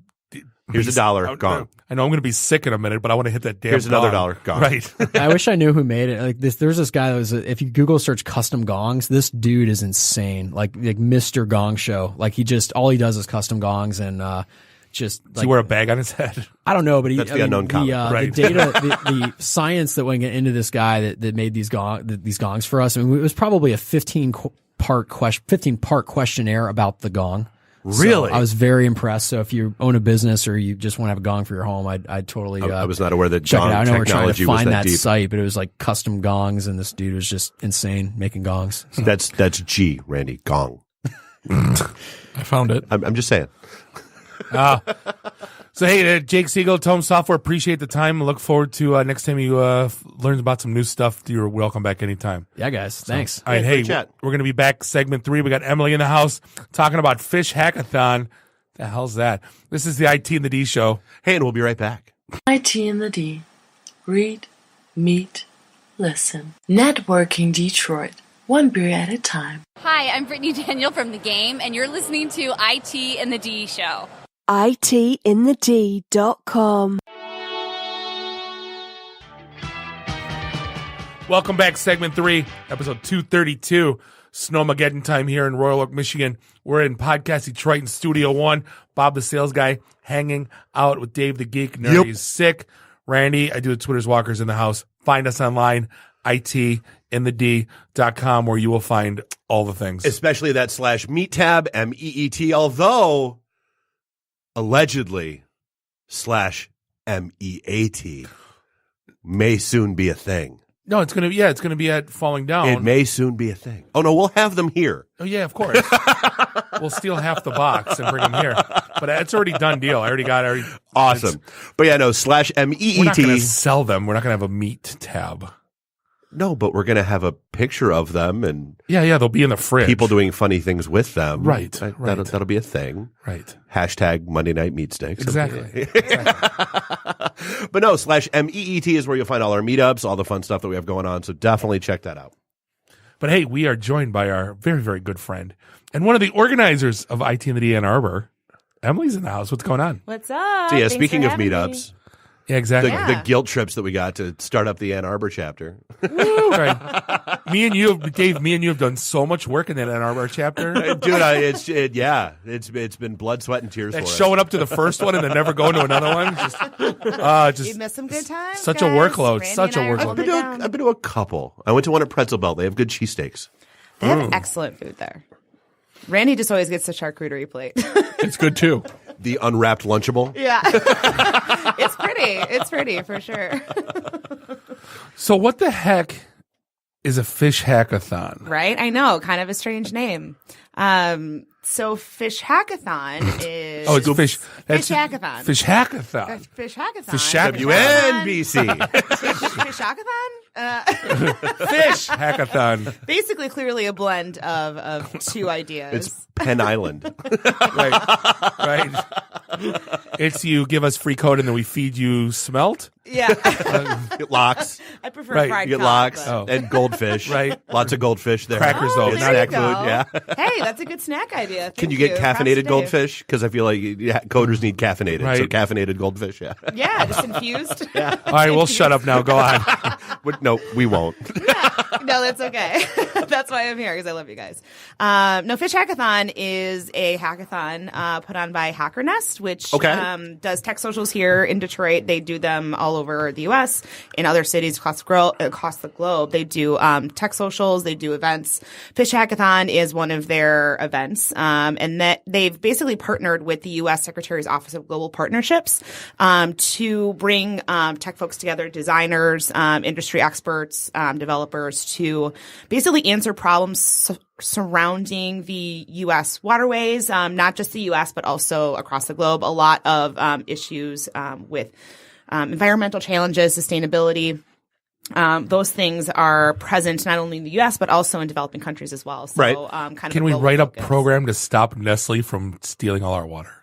Here's $1 gong. I know I'm going to be sick in a minute, but I want to hit that damn Here's another gong. $1 gong. Right. I wish I knew who made it. Like there's this guy that was, if you Google search custom gongs, this dude is insane. Like Mr. Gong Show. Like all he does is custom gongs and, just does he wear a bag on his head? I don't know, but that's the unknown comment. Right. The data, the science that went into this guy that made these gongs for us. I mean, it was probably a 15-part questionnaire about the gong. Really? So I was very impressed. So if you own a business or you just want to have a gong for your home, I'd totally. I was not aware that check gong it out. I know we're trying to technology was find that deep. site, but it was like custom gongs, and this dude was just insane making gongs. So. That's G, Randy, gong. I found it. I'm just saying. So hey, Jake Siegel, Tome Software, appreciate the time. Look forward to next time you learn about some new stuff. You're welcome back anytime. Yeah, guys. Thanks. All right, hey, we're going to be back segment 3. We got Emily in the house talking about Fishackathon. The hell's that? This is the IT and the D show. Hey, and we'll be right back. IT and the D. Read, meet, listen. Networking Detroit. One beer at a time. Hi, I'm Brittany Daniel from The Game, and you're listening to IT and the D show. ITinthed.com. Welcome back, segment 3, episode 232. Snowmageddon time here in Royal Oak, Michigan. We're in Podcast Detroit in Studio 1. Bob the sales guy hanging out with Dave the Geek. Nerdy's sick. Randy, I do the Twitter's Walkers in the house. Find us online, ITinthed.com, where you will find all the things. Especially that /meet tab, MEET, although allegedly /MEAT may soon be a thing. No, it's going to be at Falling Down. It may soon be a thing. Oh, no, we'll have them here. Oh, yeah, of course. We'll steal half the box and bring them here. But it's already done deal. I already got it. Awesome. But yeah, no, /MEET. We're not going to sell them. We're not going to have a meat tab. No, but we're going to have a picture of them and yeah, they'll be in the fridge. People doing funny things with them. Right. That'll be a thing. Right. # Monday Night Meat Sticks. Exactly. But no, /MEET is where you'll find all our meetups, all the fun stuff that we have going on. So definitely check that out. But hey, we are joined by our very, very good friend and one of the organizers of IT in the D Ann Arbor. Emily's in the house. What's going on? What's up? So yeah, Thanks speaking for of having meetups. me. Yeah, exactly. The guilt trips that we got to start up the Ann Arbor chapter. Right. Me and you have done so much work in that Ann Arbor chapter. Dude, it's been blood, sweat, and tears for us. Showing up to the first one and then never going to another one. Just You missed some good times. Such guys. a workload. Randy Such a and I are workload. holding it down. I've been to a couple. I went to one at Pretzel Belt. They have good cheesesteaks. They have excellent food there. Randy just always gets the charcuterie plate. It's good too. The unwrapped Lunchable. Yeah. It's pretty. It's pretty for sure. So what the heck is a Fishackathon? Right? I know. Kind of a strange name. So Fishackathon is... Oh, it's fish. That's Fishackathon. Fishackathon. Fishackathon. WNBC. Fishackathon? Fish hackathon. Basically, clearly a blend of two ideas. It's Penn Island. Right. It's you give us free code and then we feed you smelt. Yeah. Get lox. I prefer Right. fried You get cod, lox but- and goldfish. Right. Lots of goldfish there. Crackers, though. Oh, It's there snack you go. food. Yeah. Hey, that's a good snack idea. Can Thank you get Props to caffeinated Dave. goldfish? Because I feel like coders need caffeinated. Right. So caffeinated goldfish, yeah. Yeah, just infused. Yeah. All right, we'll shut up now. Go on. No, we won't. No, that's okay. That's why I'm here, because I love you guys. No, Fishackathon is a hackathon put on by HackerNest, which does tech socials here in Detroit. They do them all over the U.S., in other cities across the globe. They do tech socials. They do events. Fishackathon is one of their events, and that they've basically partnered with the U.S. Secretary's Office of Global Partnerships to bring tech folks together, designers, industry experts, developers, to basically answer problems surrounding the U.S. waterways, not just the U.S., but also across the globe. A lot of issues with environmental challenges, sustainability. Those things are present not only in the U.S. but also in developing countries as well. So, right. Can we write focus. a program to stop Nestle from stealing all our water?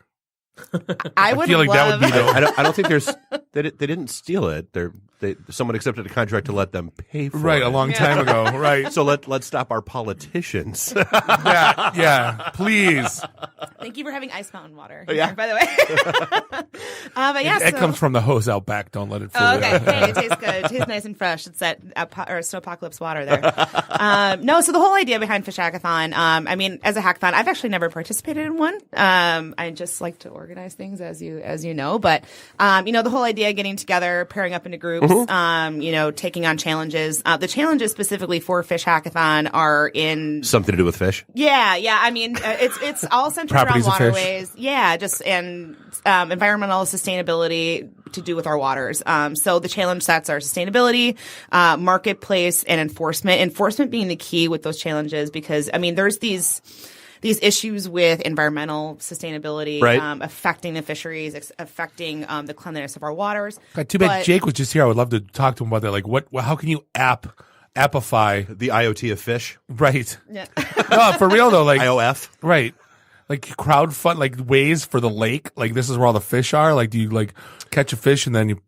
I would feel like that would be the. I don't think there's. They didn't steal it. Someone accepted a contract to let them pay for it. A long time ago. Right. So let's stop our politicians. yeah, please. Thank you for having Ice Mountain water. Yeah. By the way. But yeah, it comes from the hose out back. Don't let it fool you. Okay. Hey, it tastes good. It tastes nice and fresh. It's that snowpocalypse water there. No, so the whole idea behind Fishackathon, I mean, as a hackathon, I've actually never participated in one. I just like to organize things, as you know. But the whole idea, getting together, pairing up into groups, taking on challenges. The challenges specifically for Fishackathon are in something to do with fish. Yeah. I mean, it's all centered around waterways. Yeah, just and environmental sustainability to do with our waters. So the challenge sets are sustainability, marketplace, and enforcement. Enforcement being the key with those challenges because, I mean, there's these issues with environmental sustainability, right. Affecting the fisheries, affecting the cleanliness of our waters. Too bad Jake was just here. I would love to talk to him about that. Like, how can you appify the IoT of fish? Right. Yeah. No, for real though. Like IOF. Right. Like crowdfund, like ways for the lake. Like this is where all the fish are. Like, do you like catch a fish and then you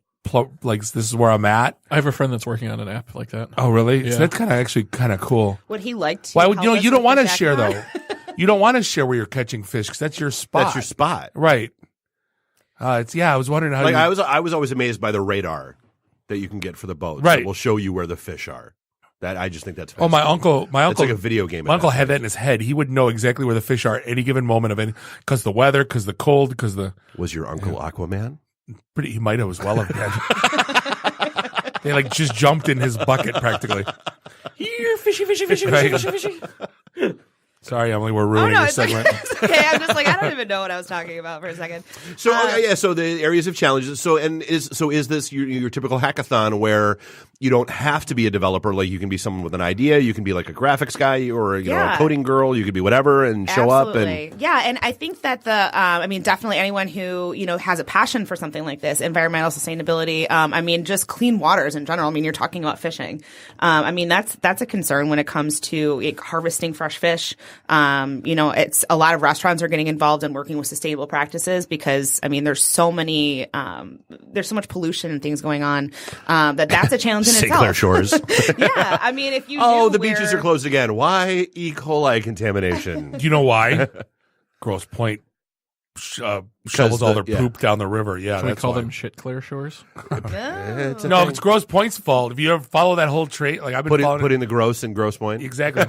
like this is where I'm at? I have a friend that's working on an app like that. Oh, really? Yeah. So that's kind of cool. Would he like to? Why would you don't want to share though? You don't want to share where you're catching fish because that's your spot. That's your spot, right? I was wondering how. I was always amazed by the radar that you can get for the boats. Right, that will show you where the fish are. That I just think that's. Oh, my uncle, it's like a video game. My uncle had that in his head. He would know exactly where the fish are at any given moment of any because the weather, because the cold, because the. Was your uncle Aquaman? He might have as well have been. They like just jumped in his bucket practically. Here, fishy, fishy, fishy, fishy, fishy, fishy. Sorry, Emily, we're ruining your segment. It's okay. I'm just like, I don't even know what I was talking about for a second. So so the areas of challenges. So is this your typical hackathon where you don't have to be a developer? Like you can be someone with an idea. You can be like a graphics guy or a coding girl. You could be whatever and show up. And yeah, and I think that definitely anyone who has a passion for something like this, environmental sustainability. Just clean waters in general. I mean, you're talking about fishing. That's a concern when it comes to harvesting fresh fish. It's a lot of restaurants are getting involved in working with sustainable practices because there's so many there's so much pollution and things going on that's a challenge in St. itself. Clair Shores. Yeah, I mean, if you beaches are closed again. Why E. coli contamination? Do you know why? Grosse Pointe shovels all their poop down the river. Yeah, Can that's we call why. them shit Clair Shores? No, it's Grosse Pointe's fault. If you ever follow that whole trait, like I've been following putting the gross in Grosse Pointe. Exactly.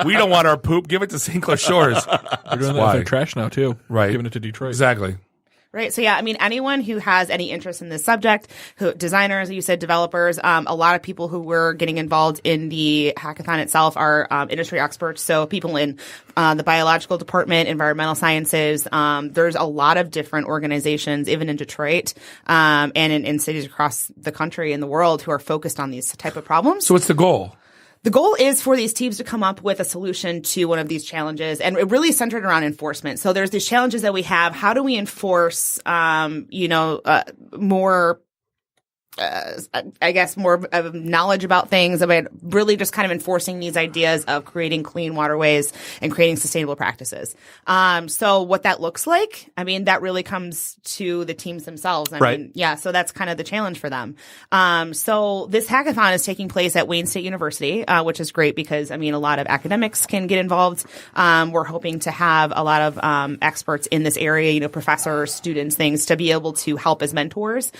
We don't want our poop. Give it to St. Clair Shores. They're doing that with their trash now too. Right. Giving it to Detroit. Exactly. Right. So, anyone who has any interest in this subject, designers, you said developers, a lot of people who were getting involved in the hackathon itself are industry experts. So people in the biological department, environmental sciences. There's a lot of different organizations, even in Detroit and in cities across the country and the world who are focused on these type of problems. So what's the goal? The goal is for these teams to come up with a solution to one of these challenges, and it really centered around enforcement. So there's these challenges that we have. How do we enforce, more more of knowledge about things, about really just kind of enforcing these ideas of creating clean waterways and creating sustainable practices. So what that looks like, that really comes to the teams themselves. So that's kind of the challenge for them. So this hackathon is taking place at Wayne State University, which is great because, a lot of academics can get involved. We're hoping to have a lot of experts in this area, professors, students, things to be able to help as mentors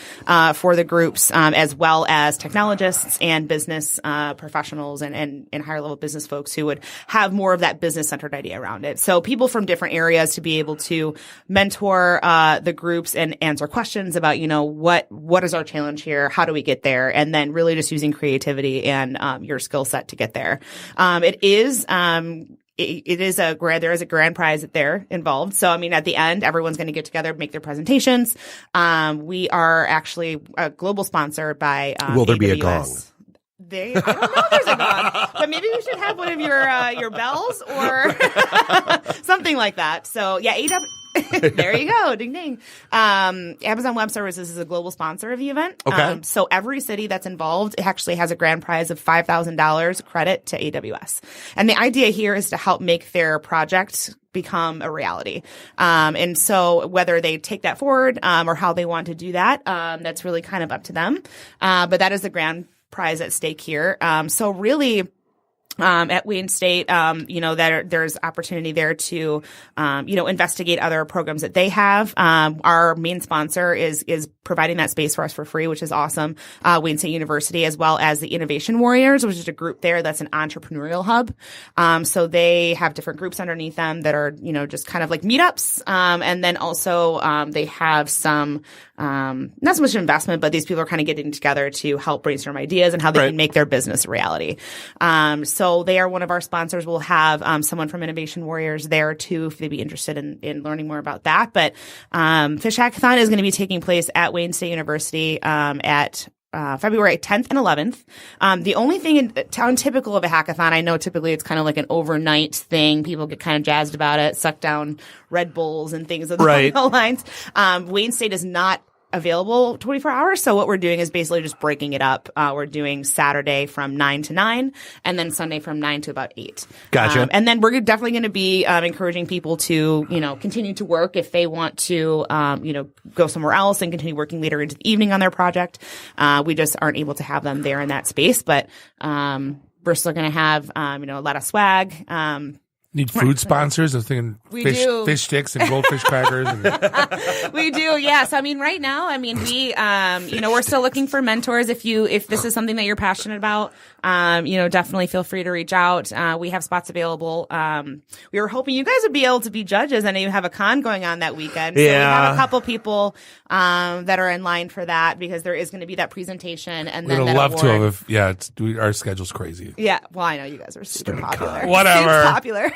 for the groups. As well as technologists and business professionals and higher level business folks who would have more of that business centered idea around it. So people from different areas to be able to mentor the groups and answer questions about, what is our challenge here? How do we get there? And then really just using creativity and your skill set to get there. There is a grand prize there involved. So, at the end, everyone's going to get together, make their presentations. We are actually a global sponsor by Will there AWS. be a gong? I don't know if there's a gong, but maybe we should have one of your bells or something like that. So yeah, there you go, ding ding. Amazon Web Services is a global sponsor of the event. Okay. So every city that's involved actually has a grand prize of $5,000 credit to AWS. And the idea here is to help make their project become a reality. And so whether they take that forward or how they want to do that, that's really kind of up to them. But that is the grand prize at stake here. So really, at Wayne State, there's opportunity there to, investigate other programs that they have. Our main sponsor is providing that space for us for free, which is awesome. Wayne State University, as well as the Innovation Warriors, which is a group there that's an entrepreneurial hub. So they have different groups underneath them that are, just kind of like meetups. And then also, they have some, not so much investment, but these people are kind of getting together to help brainstorm ideas and how they can make their business a reality. So they are one of our sponsors. We'll have someone from Innovation Warriors there too if they'd be interested in learning more about that. But Fishackathon is going to be taking place at Wayne State University at February 10th and 11th. The only thing typical of a hackathon, I know typically it's kind of like an overnight thing. People get kind of jazzed about it, suck down Red Bulls and things along those lines. Wayne State is not available 24 hours. So what we're doing is basically just breaking it up. We're doing Saturday from 9 to 9 and then Sunday from 9 to about 8. Gotcha. And then we're definitely going to be encouraging people to, continue to work if they want to, go somewhere else and continue working later into the evening on their project. We just aren't able to have them there in that space, but we're still going to have, a lot of swag. Need food sponsors? I was thinking fish sticks and goldfish crackers. We do, yes. Right now, we, we're still looking for mentors. If this is something that you're passionate about, definitely feel free to reach out. We have spots available. We were hoping you guys would be able to be judges. I know you have a con going on that weekend. So we have a couple people, that are in line for that because there is going to be that presentation and then We'd that love award. to have our schedule's crazy. Yeah. Well, I know you guys are super popular. Whatever. Super popular.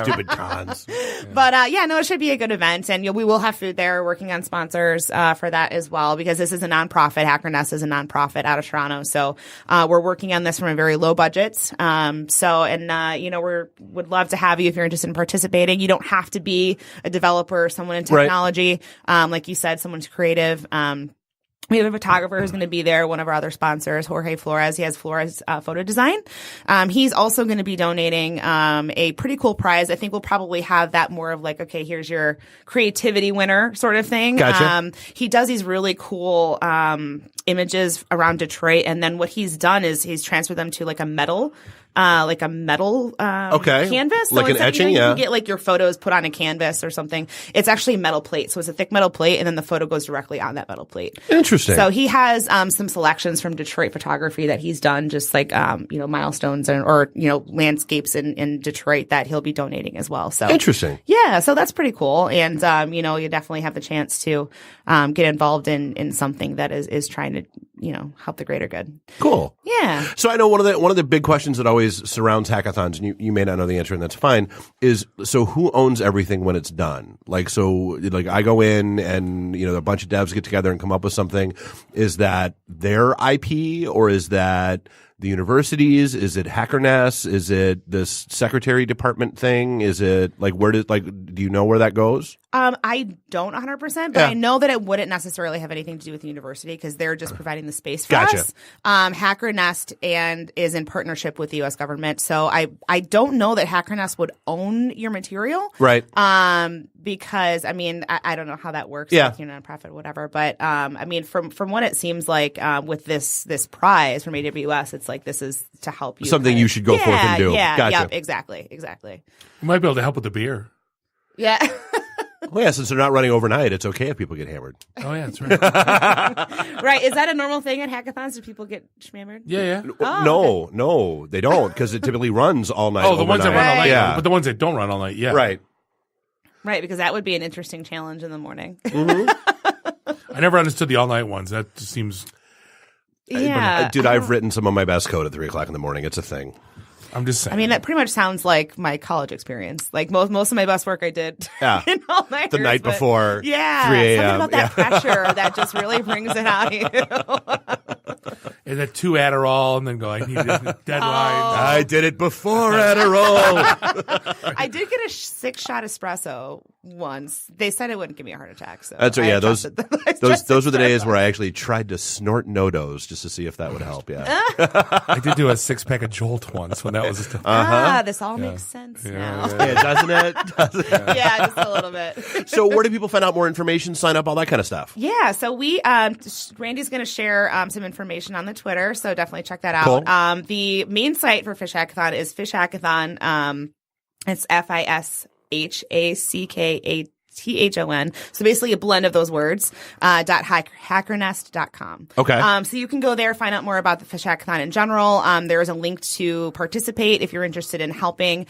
Stupid cons. But it should be a good event, and we will have food there. We're working on sponsors for that as well because this is a nonprofit. HackerNest is a nonprofit out of Toronto, so we're working on this from a very low budget. We would love to have you if you're interested in participating. You don't have to be a developer or someone in technology, like you said, someone's creative. We have a photographer who's going to be there, one of our other sponsors, Jorge Flores. He has Flores Photo Design. He's also going to be donating a pretty cool prize. I think we'll probably have that more of like, okay, here's your creativity winner sort of thing. Gotcha. He does these really cool images around Detroit, and then what he's done is he's transferred them to like a metal canvas. So like an etching, you can get like your photos put on a canvas or something. It's actually a metal plate. So it's a thick metal plate and then the photo goes directly on that metal plate. Interesting. So he has some selections from Detroit photography that he's done, just like milestones or landscapes in Detroit that he'll be donating as well. So interesting. Yeah, so that's pretty cool. And you definitely have the chance to get involved in something that is trying to help the greater good. Cool. Yeah. So I know one of the big questions that always surrounds hackathons, and you may not know the answer, and that's fine, is so who owns everything when it's done? Like I go in and a bunch of devs get together and come up with something. Is that their IP or is that the universities? Is it HackerNest? Is it this secretary department thing? Is it do you know where that goes? I don't 100%, but I know that it wouldn't necessarily have anything to do with the university because they're just providing the space for us. HackerNest is in partnership with the U.S. government, so I don't know that HackerNest would own your material, right? Because I don't know how that works, yeah, with your nonprofit, or whatever. But from what it seems like, with this prize from AWS, it's like this is to help you. Something you should go forth and do. Yeah, gotcha. Yep, exactly. You might be able to help with the beer. Yeah. Well, yeah, since they're not running overnight, it's okay if people get hammered. Oh, yeah, that's right. Right. Is that a normal thing at hackathons? Do people get schmammered? Yeah. No, they don't, because it typically runs all night. Oh, the ones that run all night. Yeah. But the ones that don't run all night, yeah. Right. Right, because that would be an interesting challenge in the morning. Mm-hmm. I never understood the all night ones. That just seems... Yeah. Dude, I've written some of my best code at 3 o'clock in the morning. It's a thing. I'm just saying. That pretty much sounds like my college experience. Like most of my best work I did in all night. The night before 3 a.m. Something about that pressure that just really brings it out of you. And then 2 Adderall, and then go, I need a deadline. I did it before Adderall. I did get a 6-shot espresso once. They said it wouldn't give me a heart attack. So That's right. Yeah, those trusted were the days where I actually tried to snort No-Dos just to see if that would help. Yeah, I did do a 6-pack of Jolt once when that was. This all makes sense now. Yeah, doesn't it? Yeah, just a little bit. So where do people find out more information, sign up, all that kind of stuff? Yeah, so we Randy's going to share some information on the Twitter, so definitely check that out. Cool. The main site for Fishackathon is Fishackathon. It's FISHACKATHON. So basically a blend of those words, .hackernest.com. Okay. So you can go there, find out more about the Fishackathon in general. There is a link to participate if you're interested in helping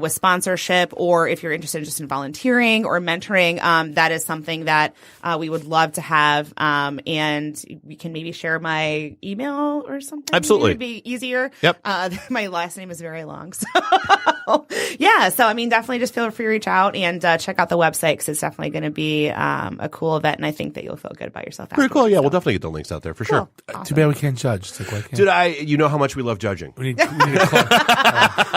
with sponsorship, or if you're interested just in volunteering or mentoring. That is something that we would love to have. And we can maybe share my email or something. Absolutely. It'd be easier. Yep. My last name is very long. So yeah. So I mean, definitely just feel free to reach out and check out the website. It's definitely going to be a cool event, and I think that you'll feel good about yourself. Very cool. Yeah, we'll definitely get the links out there for sure. Awesome. Too bad we can't judge. It's like, why can't? Dude, you know how much we love judging. We need to clone.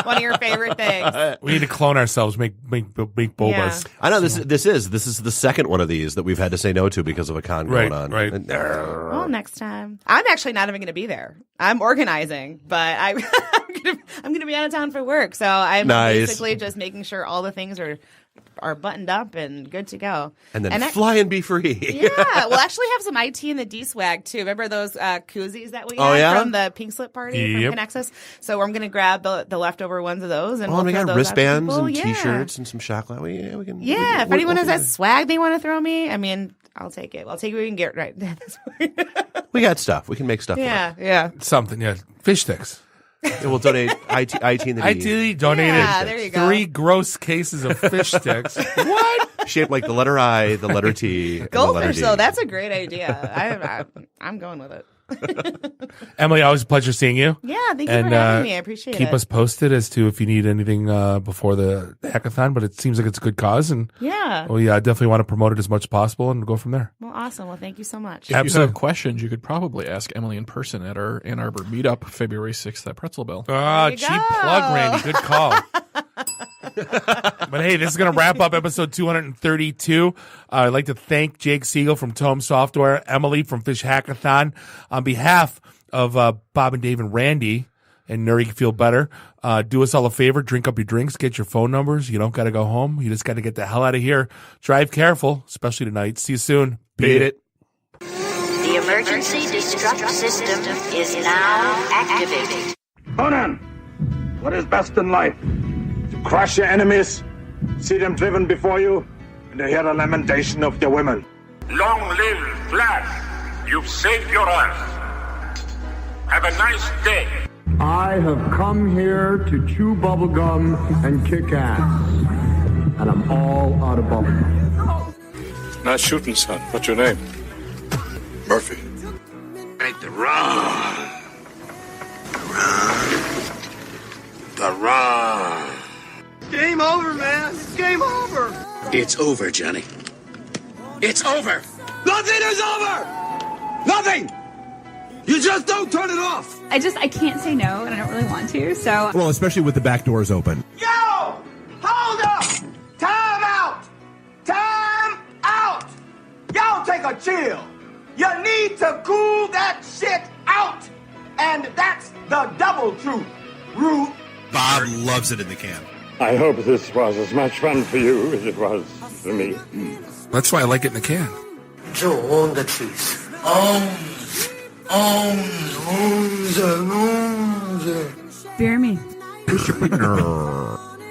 One of your favorite things. We need to clone ourselves. Make bobas. Yeah. I know this is the second one of these that we've had to say no to because of a con going on. Right. Well, next time. I'm actually not even going to be there. I'm organizing, but I'm going to be out of town for work, so I'm basically just making sure all the things are buttoned up and good to go. And then fly and be free. Yeah. We'll actually have some IT in the D swag too. Remember those koozies that we had from the Pink Slip party from Connexus? So I'm going to grab the leftover ones of those. And we got wristbands and Yeah. T-shirts and some chocolate. We can. Yeah. If anyone has that swag they want to throw me, I mean, I'll take it. I'll take it. We can get right. We got stuff. We can make stuff. Yeah. Yeah. Something. Yeah. Fish sticks. And we'll donate IT in the D. IT donated there you go. 3 gross cases of fish sticks. What? Shaped like the letter I, the letter T, and the letter Goldfish, D. though. That's a great idea. I'm going with it. Emily, always a pleasure seeing you. Yeah, thank you for having me. I appreciate it. Keep us posted as to if you need anything before the hackathon, but it seems like it's a good cause. And yeah. Well, I definitely want to promote it as much as possible and go from there. Well, awesome. Well, thank you so much. If you have questions, you could probably ask Emily in person at our Ann Arbor meetup, February 6th at Pretzel Bell. Cheap plug, Randy. Good call. But hey, this is going to wrap up episode 232. I'd like to thank Jake Siegel from Tome Software, Emily from Fishackathon. On behalf of Bob and Dave and Randy and Nuri Feel Better, do us all a favor, drink up your drinks, get your phone numbers. You don't got to go home. You just got to get the hell out of here. Drive careful, especially tonight. See you soon. Beat it. The emergency destruct system is now activated. Conan, what is best in life? To crush your enemies, see them driven before you, and to hear the lamentation of their women. Long live Flash! You've saved your ass. Have a nice day. I have come here to chew bubblegum and kick ass. And I'm all out of bubblegum. Nice shooting, son. What's your name? Murphy. Make the run. The run. Game over, man. Game over. It's over, Johnny. It's over. Nothing is over. Nothing. You just don't turn it off. I can't say no, and I don't really want to, so. Well, especially with the back doors open. Yo! Hold up! Time out! Time out! Y'all take a chill. You need to cool that shit out. And that's the double truth. Rude. Bob loves it in the can. I hope this was as much fun for you as it was for me. That's why I like it in the can. Joe on the trees. Bear me.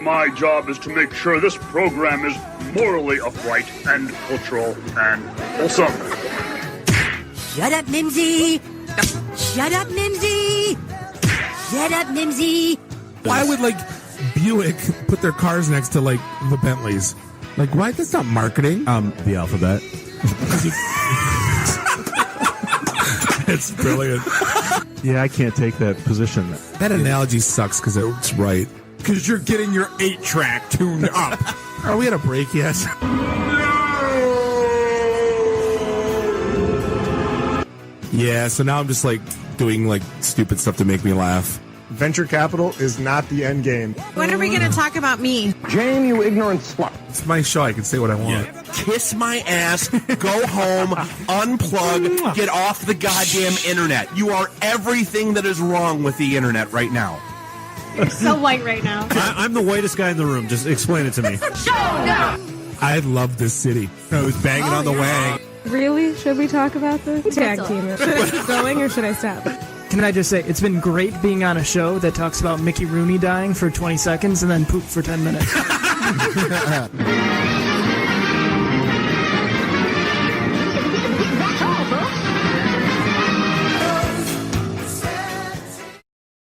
My job is to make sure this program is morally upright and cultural and wholesome. Shut up, Mimsy! Shut up, Mimsy! Shut up, Mimsy! Why would Buick put their cars next to the Bentleys? Why? That's not marketing. The alphabet. It's brilliant. Yeah, I can't take that position. That analogy sucks because it's right. Because you're getting your 8-track tuned up. Are we at a break yet? Yeah, so now I'm just doing like stupid stuff to make me laugh. Venture capital is not the end game. When are we going to talk about me? Jane, you ignorant slut. It's my show. I can say what I want. Kiss my ass, go home, unplug, get off the goddamn internet. You are everything that is wrong with the internet right now. You're so white right now. I'm the whitest guy in the room. Just explain it to me. I love this city. I was banging on the wang. Really? Should we talk about this? Tag team it. Should I keep going or should I stop? Can I just say, it's been great being on a show that talks about Mickey Rooney dying for 20 seconds and then poop for 10 minutes.